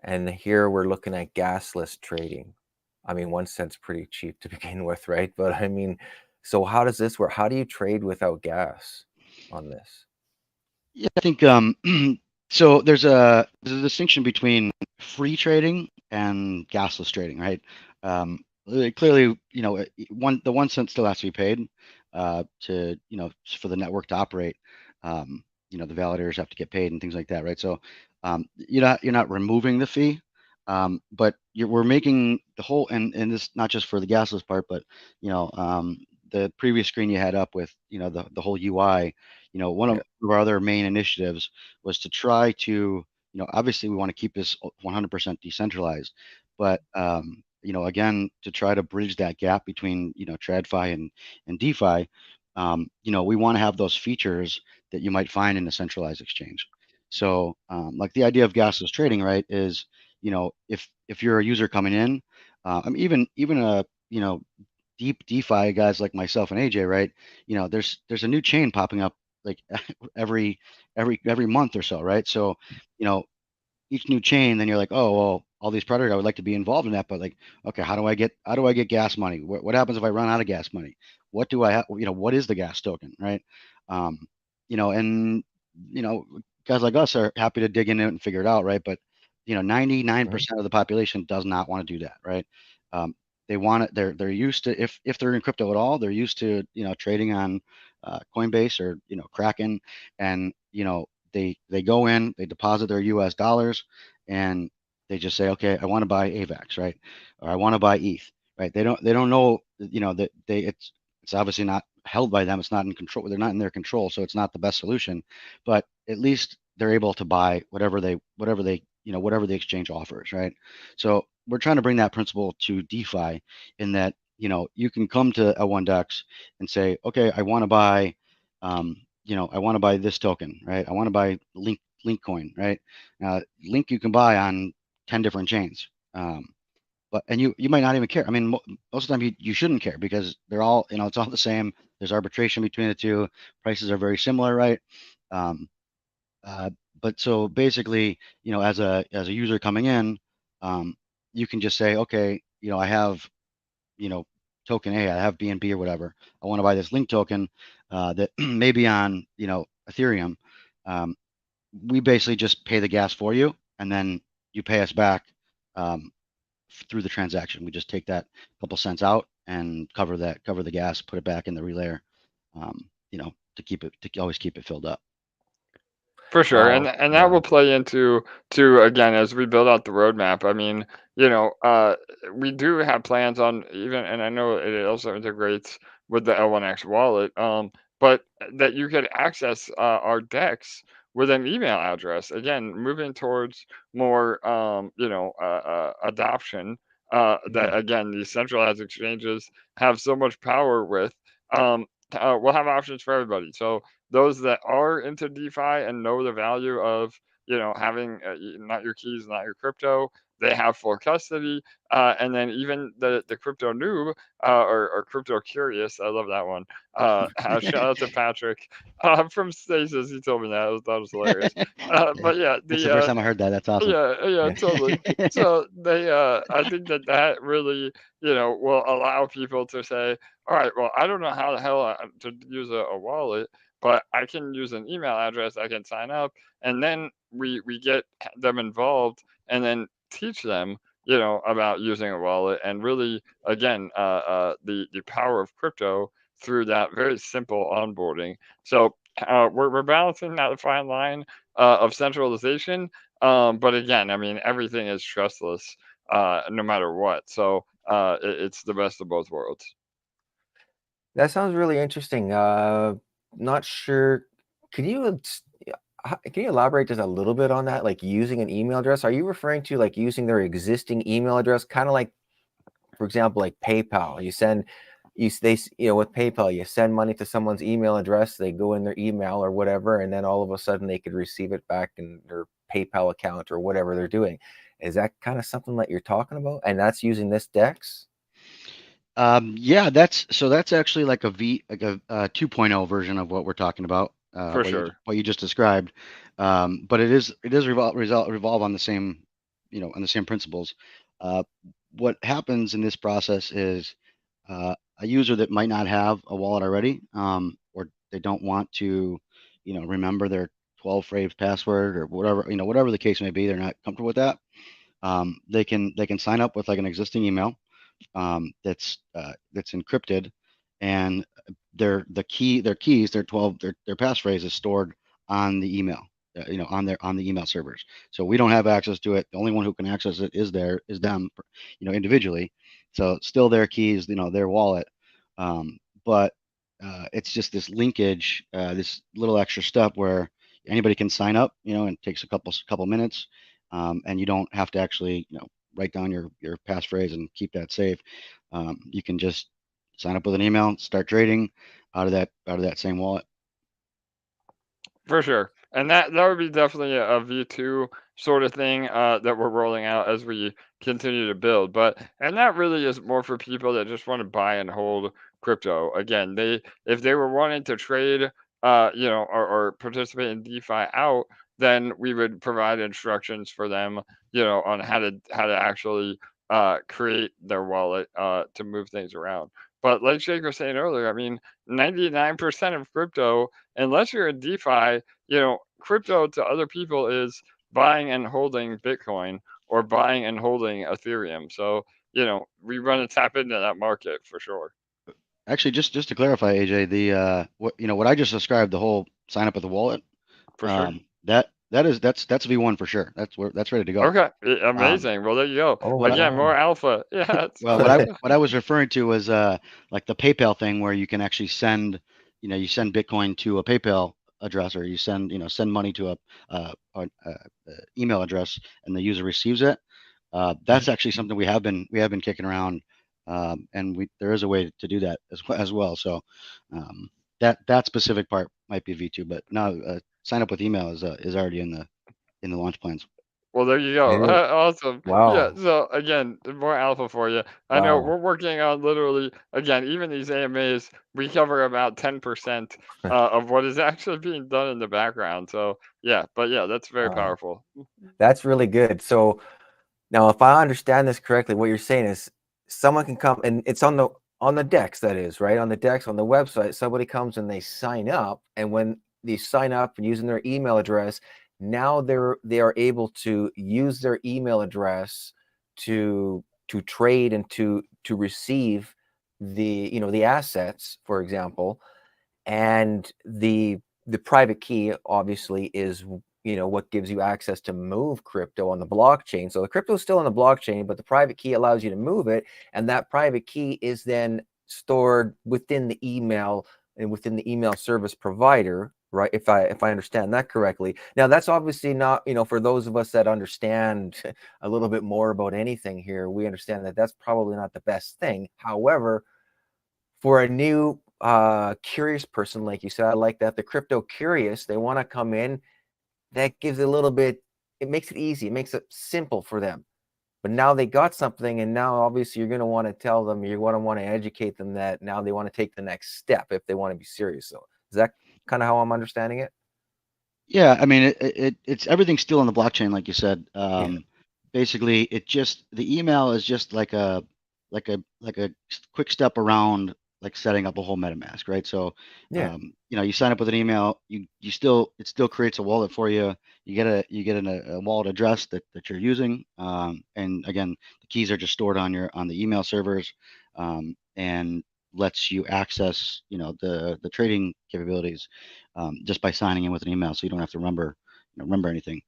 And here we're looking at gasless trading. I mean, 1 cent's pretty cheap to begin with, right? But I mean, so how does this work? How do you trade without gas on this? Yeah, I think so. There's a distinction between free trading and gasless trading, right? Clearly, the 1 cent still has to be paid to for the network to operate. The validators have to get paid and things like that, right? So you're not removing the fee, but we're making the whole and this not just for the gasless part, but the previous screen you had up with the whole UI. One of our other main initiatives was to try to obviously we want to keep this 100% decentralized, but again, to try to bridge that gap between TradFi and DeFi, we want to have those features that you might find in a centralized exchange. So like the idea of gasless trading, right, is if you're a user coming in, I mean, even a deep DeFi guys like myself and AJ, right? There's a new chain popping up like every month or so, right? So each new chain, then you're like, oh well, all these projects, I would like to be involved in that, but like, okay, how do I get gas money? What happens if I run out of gas money? What do I have? What is the gas token, right? And guys like us are happy to dig into it and figure it out, right? But 99% of the population does not want to do that, right? They want it. They're used to if they're in crypto at all, they're used to trading on Coinbase or Kraken, and they go in, they deposit their US dollars, and they just say, okay, I want to buy AVAX, right? Or I want to buy ETH, right? They don't know, that it's obviously not held by them. It's not in control. They're not in their control. So it's not the best solution, but at least they're able to buy whatever the exchange offers, right? So we're trying to bring that principle to DeFi in that, you can come to L1DEX and say, okay, I want to buy, I want to buy this token, right? I want to buy Link coin, right? Link you can buy on 10 different chains. But you might not even care. I mean, most of the time you shouldn't care because they're all, it's all the same. There's arbitration between the two. Prices are very similar, right? But so basically, as a user coming in, you can just say, okay, I have, token A, I have BNB or whatever. I want to buy this Link token that may be on, Ethereum. We basically just pay the gas for you, and then you pay us back through the transaction. We just take that couple cents out and cover the gas, put it back in the relayer, you know, to always keep it filled up. For sure, Wow. and that Yeah. will play into again as we build out the roadmap. I mean, we do have plans on even, and I know it also integrates with the L1X wallet, but that you could access our DEX with an email address. Again, moving towards more, adoption. That again, these centralized exchanges have so much power with. We'll have options for everybody. So those that are into DeFi and know the value of having not your keys, not your crypto, they have full custody. And then even the crypto noob or crypto curious, I love that one. Shout out to Patrick from Stasis. He told me that. That was hilarious. But yeah, That's the first time I heard that. That's awesome. yeah, totally. So they, I think that really, will allow people to say, all right, well, I don't know how the hell to use a wallet, but I can use an email address. I can sign up, and then we get them involved, and then teach them, about using a wallet, and really, again, the power of crypto through that very simple onboarding. So we're balancing that fine line of centralization, but again, I mean, everything is trustless, no matter what. So it's the best of both worlds. That sounds really interesting. Not sure. Can you elaborate just a little bit on that? Like using an email address? Are you referring to like using their existing email address, kind of like, for example, like PayPal? With PayPal, you send money to someone's email address, they go in their email or whatever, and then all of a sudden they could receive it back in their PayPal account or whatever they're doing. Is that kind of something that you're talking about? And that's using this DEX? Yeah, that's actually like a 2.0 version of what we're talking about. For sure. What you just described. But it does revolve on the same, on the same principles. What happens in this process is a user that might not have a wallet already, or they don't want to, remember their 12-phrase password or whatever the case may be, they're not comfortable with that. They can sign up with like an existing email that's encrypted, and their keys, their passphrase is stored on the email, on the email servers. So we don't have access to it. The only one who can access it is them, individually. So still their keys, their wallet, but it's just this linkage, this little extra step where anybody can sign up, and it takes a couple minutes, and you don't have to actually, write down your passphrase and keep that safe. You can just sign up with an email, start trading out of that same wallet. For sure. And that would be definitely a V2 sort of thing that we're rolling out as we continue to build. And that really is more for people that just want to buy and hold crypto. Again, if they were wanting to trade, or participate in DeFi out, then we would provide instructions for them, on how to actually create their wallet to move things around. But like Jake was saying earlier, I mean, 99% of crypto, unless you're in DeFi, crypto to other people is buying and holding Bitcoin or buying and holding Ethereum. So, we want to tap into that market for sure. Actually, just to clarify, AJ, the what I just described, the whole sign up with the wallet, For sure. that's V1 for sure. That's ready to go. Okay, amazing. Well, there you go. Oh, Again, wow. more alpha. Yeah. Well, what I was referring to was like the PayPal thing, where you can actually send, you send Bitcoin to a PayPal address, or you send money to a email address, and the user receives it. That's actually something we have been kicking around, and there is a way to do that as well. So that specific part might be V2, but now sign up with email is already in the launch plans. Well, there you go. It is. Awesome. Yeah. Wow. So again, more alpha for you. I know Wow. we're working on literally, again, even these AMAs, we cover about 10% of what is actually being done in the background. So yeah, but yeah, that's very Wow. powerful. That's really good. So now, if I understand this correctly, what you're saying is someone can come, and it's on the DEX, that is, right? On the DEX, on the website, somebody comes and they sign up, and when they sign up and using their email address, now they are able to use their email address to trade and to receive the the assets, for example. And the private key obviously is what gives you access to move crypto on the blockchain. So the crypto is still on the blockchain, but the private key allows you to move it, and that private key is then stored within the email and within the email service provider, right? If I understand that correctly. Now that's obviously not, for those of us that understand a little bit more about anything here, we understand that that's probably not the best thing. However, for a new curious person, like you said, I like that, the crypto curious, they want to come in, that gives a little bit, it makes it easy, it makes it simple for them. But now they got something, and now obviously you're going to want to tell them, you're going to want to educate them that now they want to take the next step if they want to be serious. So is that kind of how I'm understanding it? Yeah, I mean, it's everything's still on the blockchain, like you said. Yeah. Basically, the email is just like a quick step around like setting up a whole MetaMask, right? So, Yeah. you sign up with an email, it still creates a wallet for you. You get a wallet address that you're using, and again, the keys are just stored on the email servers, and lets you access the trading capabilities just by signing in with an email, so you don't have to remember anything.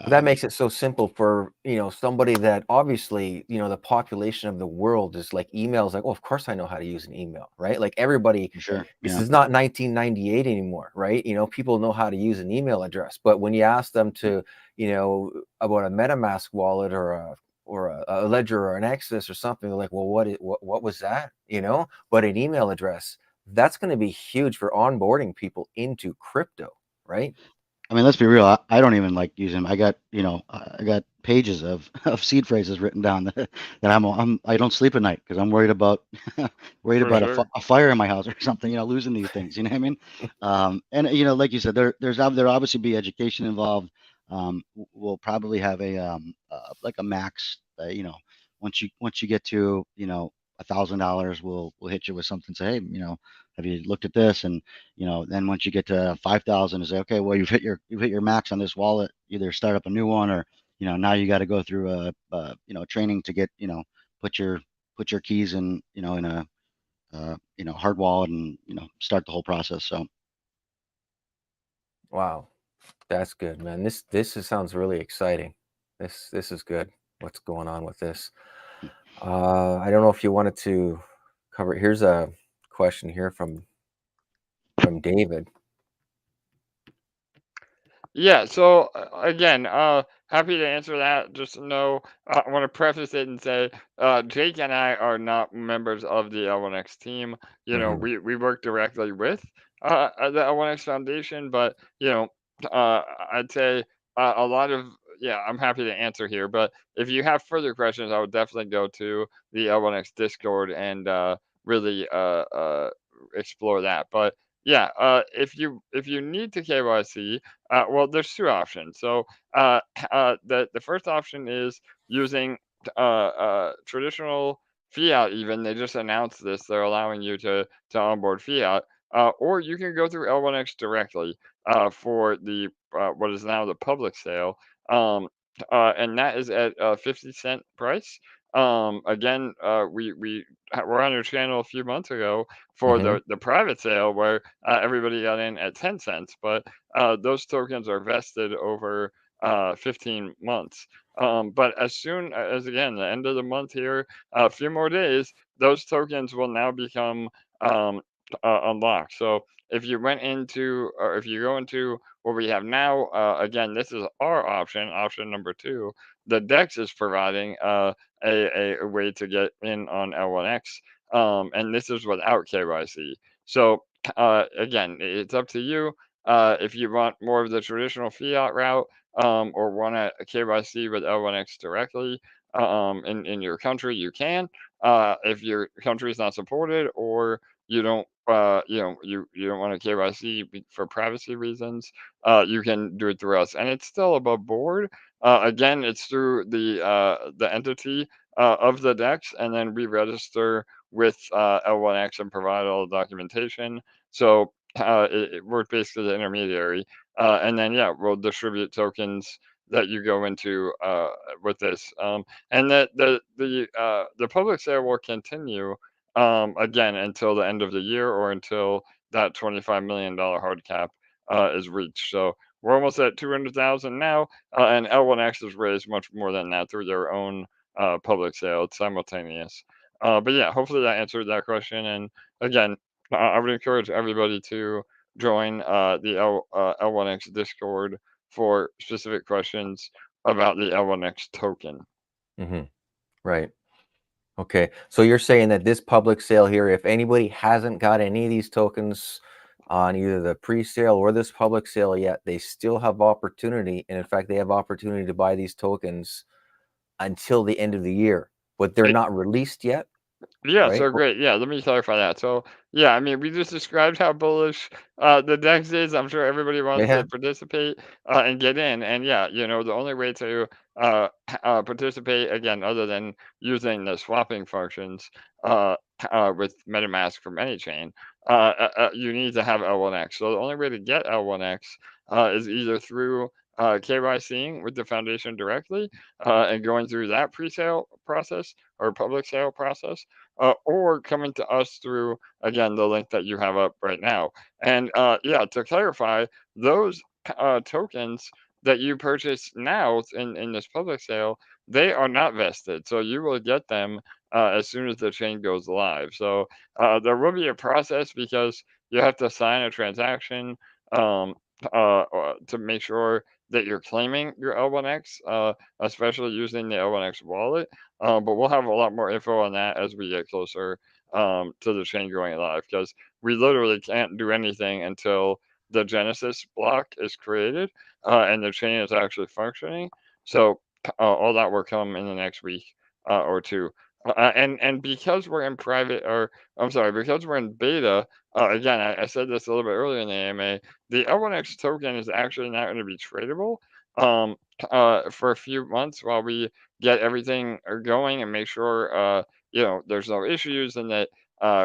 But that makes it so simple for, somebody that obviously, the population of the world is like emails, like, oh, of course I know how to use an email, right? Like everybody, For sure. this Yeah. is not 1998 anymore, right? People know how to use an email address. But when you ask them to, about a MetaMask wallet or a Ledger or an Exodus or something, they're like, well, what was that? But an email address, that's going to be huge for onboarding people into crypto, right? I mean, let's be real. I don't even like using them. I got pages of seed phrases written down that I don't sleep at night because I'm worried about For sure. a fire in my house or something. Losing these things. You know what I mean? And like you said, there'll obviously be education involved. We'll probably have like a max. Once you get to $1,000, we'll hit you with something. Say, hey, have you looked at this? And then once you get to 5,000, is okay. Well, you've hit your max on this wallet. Either start up a new one, or now you got to go through a training to get put your keys in in a hard wallet, and start the whole process. So Wow. That's good, man. Sounds really exciting. This is good. What's going on with this? I don't know if you wanted to cover. Here's a question here from David. Yeah, so again, happy to answer that. Just know, I want to preface it and say, Jake and I are not members of the L1X team. Hmm. We work directly with the L1X Foundation, but I'd say a lot of yeah, I'm happy to answer here. But if you have further questions, I would definitely go to the L1X Discord and really explore that. But yeah, if you need to KYC, well, there's two options. So the first option is using traditional fiat. Even they just announced this; they're allowing you to onboard fiat, or you can go through L1X directly for the what is now the public sale, and that is at 50 cent price. Again, we were on your channel a few months ago for Hmm. the private sale where everybody got in at 10 cents, but those tokens are vested over 15 months. But as soon as, again, the end of the month here, a few more days, those tokens will now become unlocked. So if you went into, or if you go into what we have now, again, this is our option number two. The DEX is providing a way to get in on L1X, and this is without KYC. So again, it's up to you. If you want more of the traditional fiat route, or want a KYC with L1X directly in your country, you can. If your country is not supported, or you don't, you don't want a KYC for privacy reasons, you can do it through us, and it's still above board. Again, it's through the entity of the DEX, and then we register with L1X and provide all the documentation. So we're basically the intermediary, and then yeah, we'll distribute tokens that you go into with this. And that the public sale will continue again until the end of the year or until that $25 million hard cap is reached. So we're almost at 200,000 now, and L1X has raised much more than that through their own public sale. It's simultaneous. But yeah, hopefully that answered that question. And again, I would encourage everybody to join the L1X Discord for specific questions about the L1X token. Mm-hmm. Right. Okay. So you're saying that this public sale here, if anybody hasn't got any of these tokens on either the pre-sale or this public sale yet, they still have opportunity. And in fact, they have opportunity to buy these tokens until the end of the year, but they're not released yet. Yeah, Right? so great. Yeah, let me clarify that. So, yeah, I mean, we just described how bullish the DEX is. I'm sure everybody wants Yeah. to participate and get in. And yeah, the only way to participate, again, other than using the swapping functions with MetaMask from any chain, you need to have L1X. So the only way to get L1X is either through KYCing with the foundation directly and going through that pre-sale process or public sale process, or coming to us through, again, the link that you have up right now. And yeah, to clarify, those tokens that you purchase now in this public sale, they are not vested. So you will get them as soon as the chain goes live. So there will be a process because you have to sign a transaction um, to make sure that you're claiming your L1X, especially using the L1X wallet. But we'll have a lot more info on that as we get closer to the chain going live, because we literally can't do anything until the Genesis block is created and the chain is actually functioning. So all that will come in the next week or two. And because we're in private, or I'm sorry, because we're in beta, again, I said this a little bit earlier in the AMA, the L1X token is actually not going to be tradable for a few months while we get everything going and make sure there's no issues and that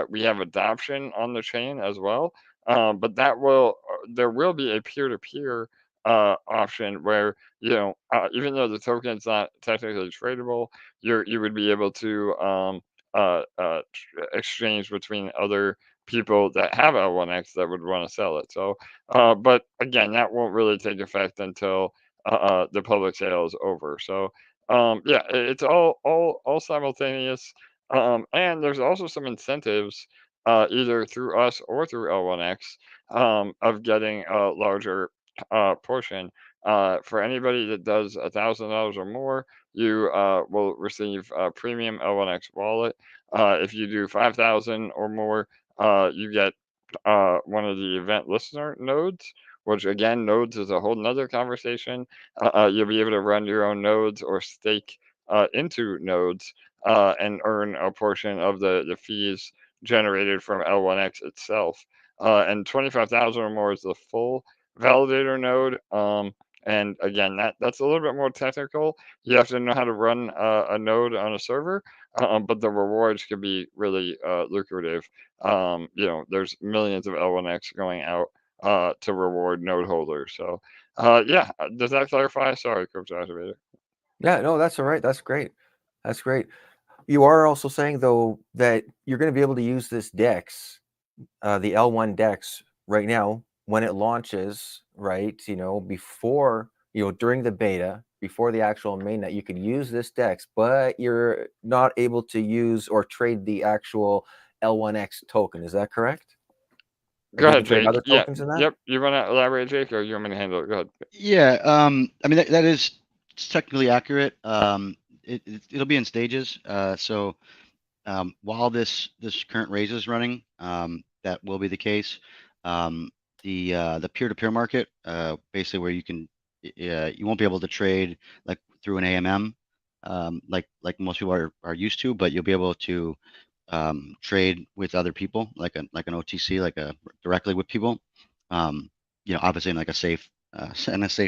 we have adoption on the chain as well. But there will be a peer-to-peer option where even though the token's not technically tradable, you would be able to exchange between other people that have L1X that would want to sell it. So, but again, that won't really take effect until the public sale is over. So, yeah, it's all simultaneous. And there's also some incentives, either through us or through L1X, of getting a larger portion. For anybody that does $1,000 or more, you will receive a premium L1X wallet. If you do 5,000 or more, you get one of the event listener nodes, which again, nodes is a whole nother conversation. You'll be able to run your own nodes or stake into nodes and earn a portion of the fees generated from L1X itself. And 25,000 or more is the full validator node. And again, that's a little bit more technical. You have to know how to run a node on a server, but the rewards can be really lucrative. There's millions of L1X going out to reward node holders. So, yeah, does that clarify? Sorry, Crypto Activator. Yeah, no, that's all right. That's great. That's great. You are also saying, though, that you're going to be able to use this DEX, the L1DEX, right now when it launches, right? Before, during the beta, before the actual mainnet, you could use this DEX, but you're not able to use or trade the actual L1X token. Is that correct? Like Go you ahead, can trade Jake. other Yeah, tokens in that? yep. You want to elaborate, Jake, or you want me to handle it? Go ahead. Yeah, I mean that is technically accurate. It'll be in stages. So while this current raise is running, that will be the case. The peer-to-peer market, basically where you won't be able to trade like through an AMM, like most people are used to, but you'll be able to trade with other people, like an OTC, directly with people. Obviously in like a safe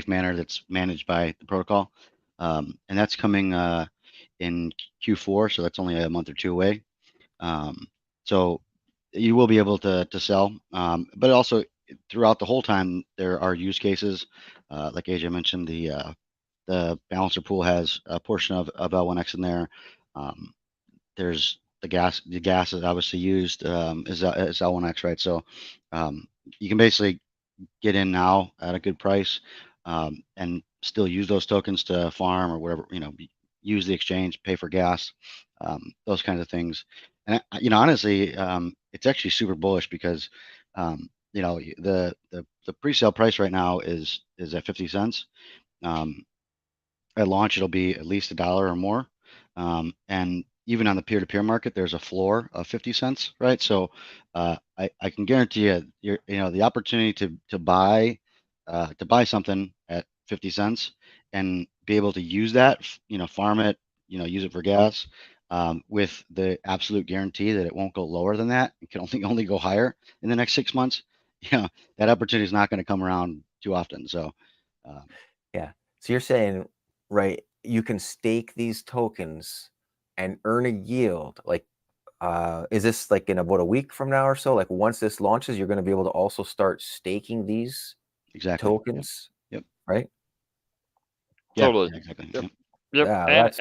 manner that's managed by the protocol, and that's coming in Q4, so that's only a month or two away. So you will be able to sell, but also throughout the whole time there are use cases, like AJ mentioned, the the balancer pool has a portion of L1X in there. There's the gas is obviously used is L1X, right? So you can basically get in now at a good price and still use those tokens to farm or whatever, use the exchange, pay for gas, those kinds of things. And honestly, it's actually super bullish because the pre-sale price right now is at 50 cents. At launch, it'll be at least $1 or more. And even on the peer-to-peer market, there's a floor of 50 cents, right? So I can guarantee you, the opportunity to buy something at 50 cents and be able to use that, farm it, use it for gas, with the absolute guarantee that it won't go lower than that. It can only go higher in the next 6 months. That opportunity is not going to come around too often. So Yeah. So you're saying, right, you can stake these tokens and earn a yield. Like, is this like in about a week from now or so? Like once this launches, you're going to be able to also start staking these exactly. tokens. Yep. Right. Yeah, Totally. exactly. Yep. Yep. Yep.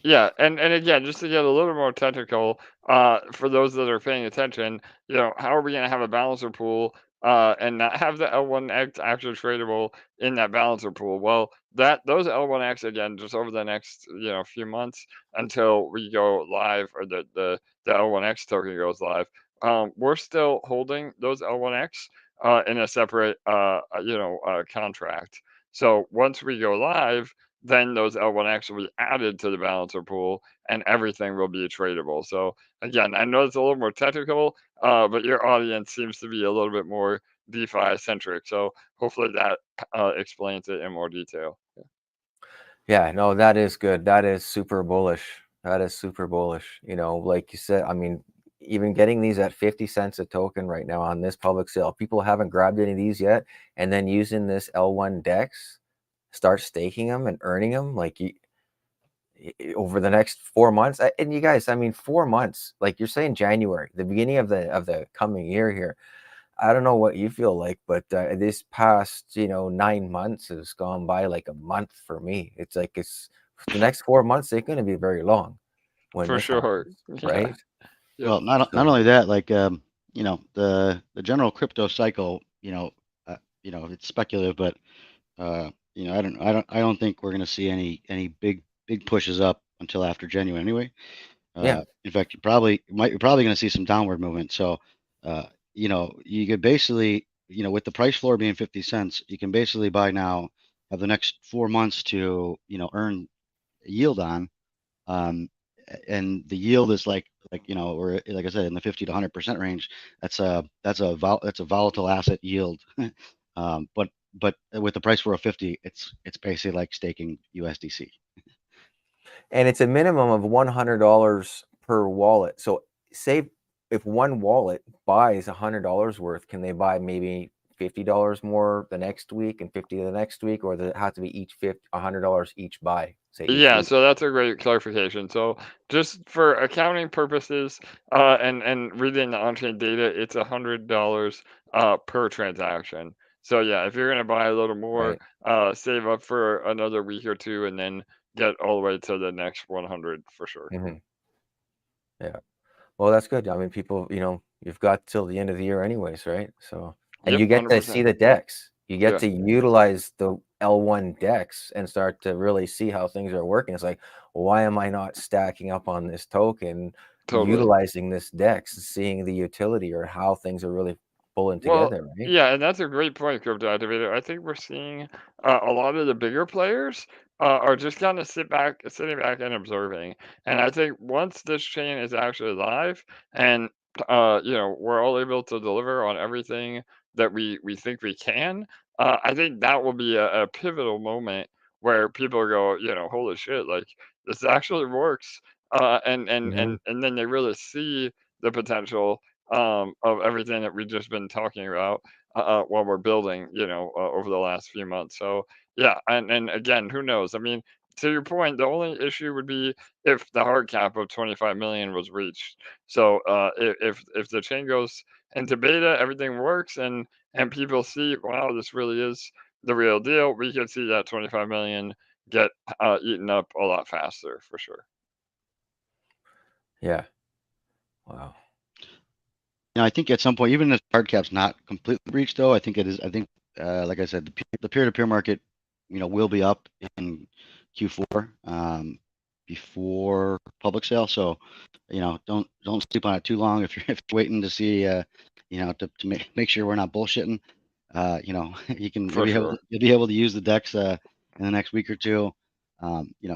Yeah. And again, just to get a little more technical, for those that are paying attention, how are we going to have a balancer pool and not have the L1X actually tradable in that balancer pool? Well, those L1X again, just over the next few months until we go live or the L1X token goes live, we're still holding those L1X in a separate contract. So once we go live, then those L1X will be added to the balancer pool and everything will be tradable. So again, I know it's a little more technical, but your audience seems to be a little bit more DeFi centric. So hopefully that explains it in more detail. Yeah, no, that is good. That is super bullish. That is super bullish. Like you said, I mean, even getting these at 50 cents a token right now on this public sale, people haven't grabbed any of these yet. And then using this L1DEX, start staking them and earning them like over the next 4 months. And you guys, I mean, 4 months, like you're saying January, the beginning of the coming year here. I don't know what you feel like, but this past 9 months has gone by like a month for me. It's like the next 4 months. They're going to be very long when For this sure. happens, Yeah. right? Yep. Well, not So only that, like the general crypto cycle, it's speculative, but I don't think we're going to see any big pushes up until after January anyway. yeah, In fact, you're probably going to see some downward movement. So, you could basically, with the price floor being 50 cents, you can basically buy now, have the next 4 months to, earn yield on. And the yield is like or like I said, in the 50 to 100% range. That's a volatile asset yield. But with the price floor of 50, it's basically like staking USDC. and it's a minimum of $100 per wallet. So say if one wallet buys $100 worth, can they buy maybe $50 more the next week and 50 the next week, or does it have to be each $100 each buy, say each Yeah, week? so that's a great clarification. So just for accounting purposes, and reading the on-chain data, it's $100 per transaction. So yeah, if you're gonna buy a little more, Right. save up for another week or two, and then get all the way to the next 100 for sure. Hmm. Yeah. Well, that's good. I mean, people, you've got till the end of the year anyways, right? So, and Yep, you get to see 100%. the decks. You get Yeah, to utilize the L1DEX and start to really see how things are working. It's like, why am I not stacking up on this token, totally. utilizing this DEX, seeing the utility or how things are really pulling Well, together, right? yeah, and that's a great point, Crypto Activator. I think we're seeing a lot of the bigger players are just kind of sitting back and observing. And I think once this chain is actually live and we're all able to deliver on everything that we think we can, I think that will be a pivotal moment where people go, holy shit, like this actually works, Hmm. and then they really see the potential of everything that we've just been talking about while we're building, over the last few months. So yeah, and again, who knows? I mean, to your point, the only issue would be if the hard cap of 25 million was reached. So if the chain goes into beta, everything works, and people see, wow, this really is the real deal. We could see that 25 million get eaten up a lot faster for sure. Yeah. Wow. I think at some point, even if hard cap's not completely breached, though, I think it is. I think, like I said, the peer-to-peer market, will be up in Q4 before public sale. So, don't sleep on it too long. If you're waiting to see, to make sure we're not bullshitting, For sure. you'll be able to use the DEX in the next week or two.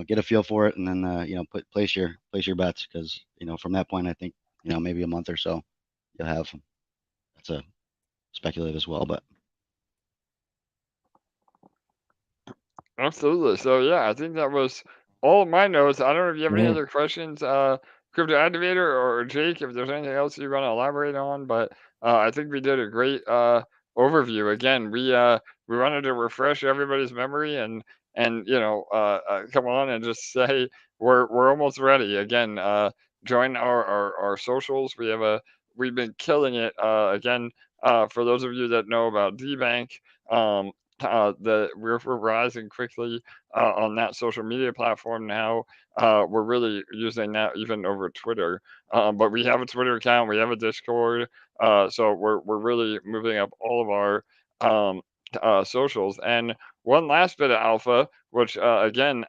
Get a feel for it, and then place your bets, because from that point, I think maybe a month or so. You'll have, that's a speculative as well, but Absolutely. So yeah, I think that was all of my notes. I don't know if you have any Mhm. other questions, Crypto Activator or Jake, if there's anything else you want to elaborate on, but I think we did a great overview. Again, we wanted to refresh everybody's memory and come on and just say we're almost ready. Again, join our socials. We've been killing it. Again, for those of you that know about DBank, um, we're rising quickly on that social media platform now. We're really using that even over Twitter. But we have a Twitter account, we have a Discord, so we're really moving up all of our um, socials. And one last bit of alpha, which again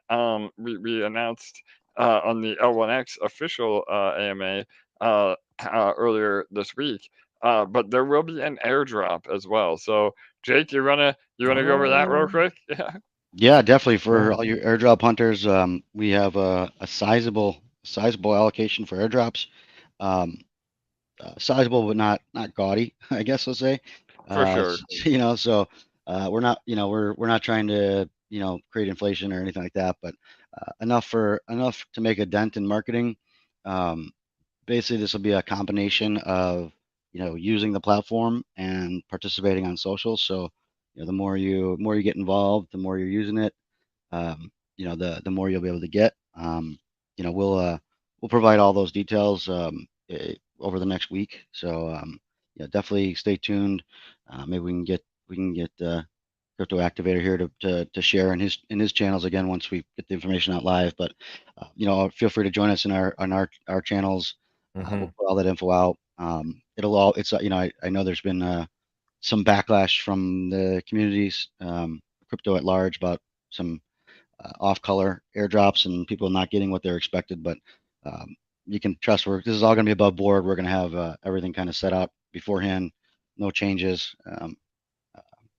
we announced on the L1X official AMA earlier this week. But there will be an airdrop as well. So Jake, you wanna go over that real Oh, quick? Yeah, yeah, definitely for yeah. all your airdrop hunters. We have a sizable allocation for airdrops. Um, Sizable, but not gaudy, I guess I'll say. for sure. So we're not trying to create inflation or anything like that, but enough to make a dent in marketing. Um, Basically, this will be a combination of using the platform and participating on social. So the more you get involved, the more you're using it, the more you'll be able to get. We'll provide all those details over the next week. So definitely stay tuned. Maybe we can get Crypto Activator here to share in his channels again once we get the information out live. But feel free to join us in our channels. We'll Mhm. put all that info out. I know there's been some backlash from the communities, crypto at large, about some off-color airdrops and people not getting what they're expected. But you can trust this is all going to be above board. We're going to have everything kind of set up beforehand, no changes.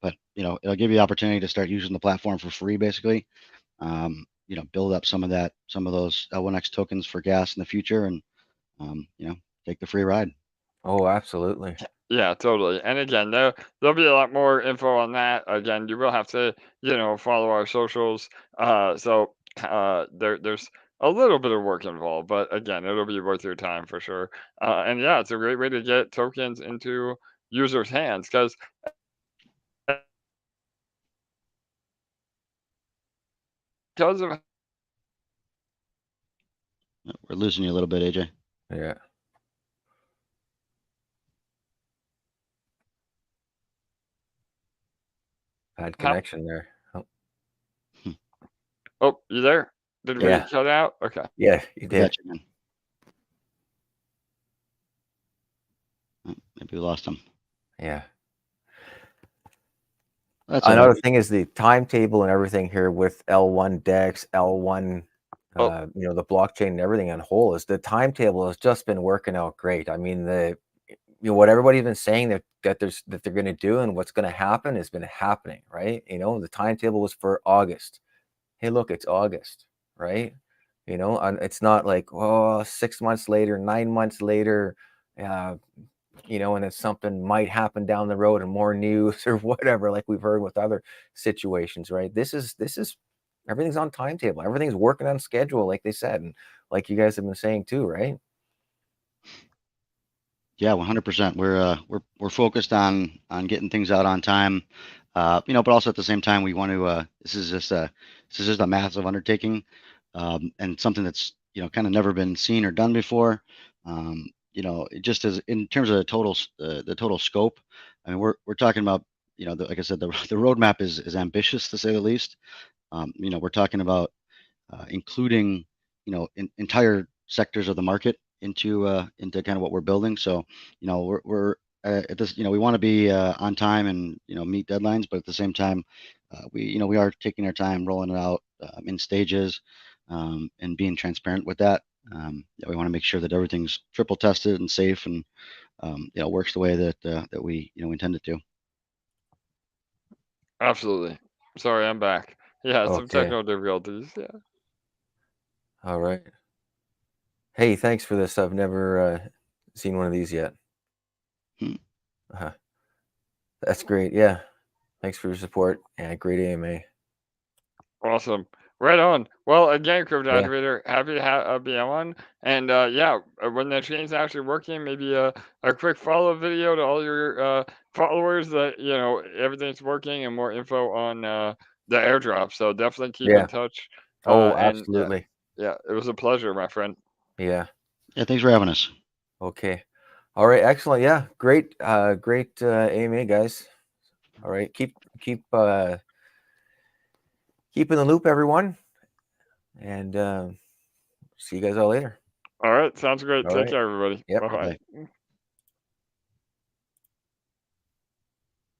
But it'll give you the opportunity to start using the platform for free, basically. Build up some of those L1X tokens for gas in the future, and take the free ride. Oh, absolutely. Yeah, totally. And again, there'll be a lot more info on that. Again, you will have to, follow our socials. So there's a little bit of work involved, but again, it'll be worth your time for sure. And yeah, it's a great way to get tokens into users' hands because of We're losing you a little bit, AJ. Yeah. Bad how. connection there. Oh, Oh, you there? Did we yeah. cut out? Okay. Yeah, you We got did. you, man. Maybe we lost him. Yeah. That's all right. Another thing is the timetable and everything here with L1DEX, L1, Oh, the blockchain and everything on whole is the timetable has just been working out great. I mean, what everybody's been saying that they're going to do and what's going to happen has been happening, right? The timetable was for August. Hey, look, it's August, right? And it's not like, oh, 6 months later, 9 months later, uh, and then something might happen down the road and more news or whatever, like we've heard with other situations, right? This is everything's on timetable, everything's working on schedule, like they said, and like you guys have been saying too, right? Yeah, 100%. We're focused on getting things out on time. But also at the same time, we want to. This is just a massive undertaking, and something that's kind of never been seen or done before. Just as in terms of the total scope. I mean, we're talking about like I said, the roadmap is ambitious, to say the least. You know, we're talking about including, you know, entire sectors of the market into kind of what we're building. So, you know, we're at this, you know, we want to be on time and, you know, meet deadlines, but at the same time, you know, we are taking our time rolling it out in stages, and being transparent with that. Yeah, we want to make sure that everything's triple tested and safe, and you know, works the way that that we, you know, intend it to. Absolutely. Sorry, I'm back. Yeah, some Okay. technical difficulties. Yeah. All right. Hey, thanks for this. I've never seen one of these yet. Hmm. That's great. Yeah. Thanks for your support. Yeah, great AMA. Awesome. Right on. Well, again, Crypto Yeah. Activator, happy to be on. And yeah, when the chain's actually working, maybe a quick follow video to all your followers that, you know, everything's working, and more info on the airdrop. So definitely keep in Yeah. touch. Oh, And absolutely. yeah, it was a pleasure, my friend. Yeah. Yeah, thanks for having us. Okay. All right. Excellent. Yeah. Great. Great AMA, guys. All right. Keep keep in the loop, everyone. And see you guys all later. All right. Sounds great. All Take right. care, everybody. Yep. Bye Bye. bye.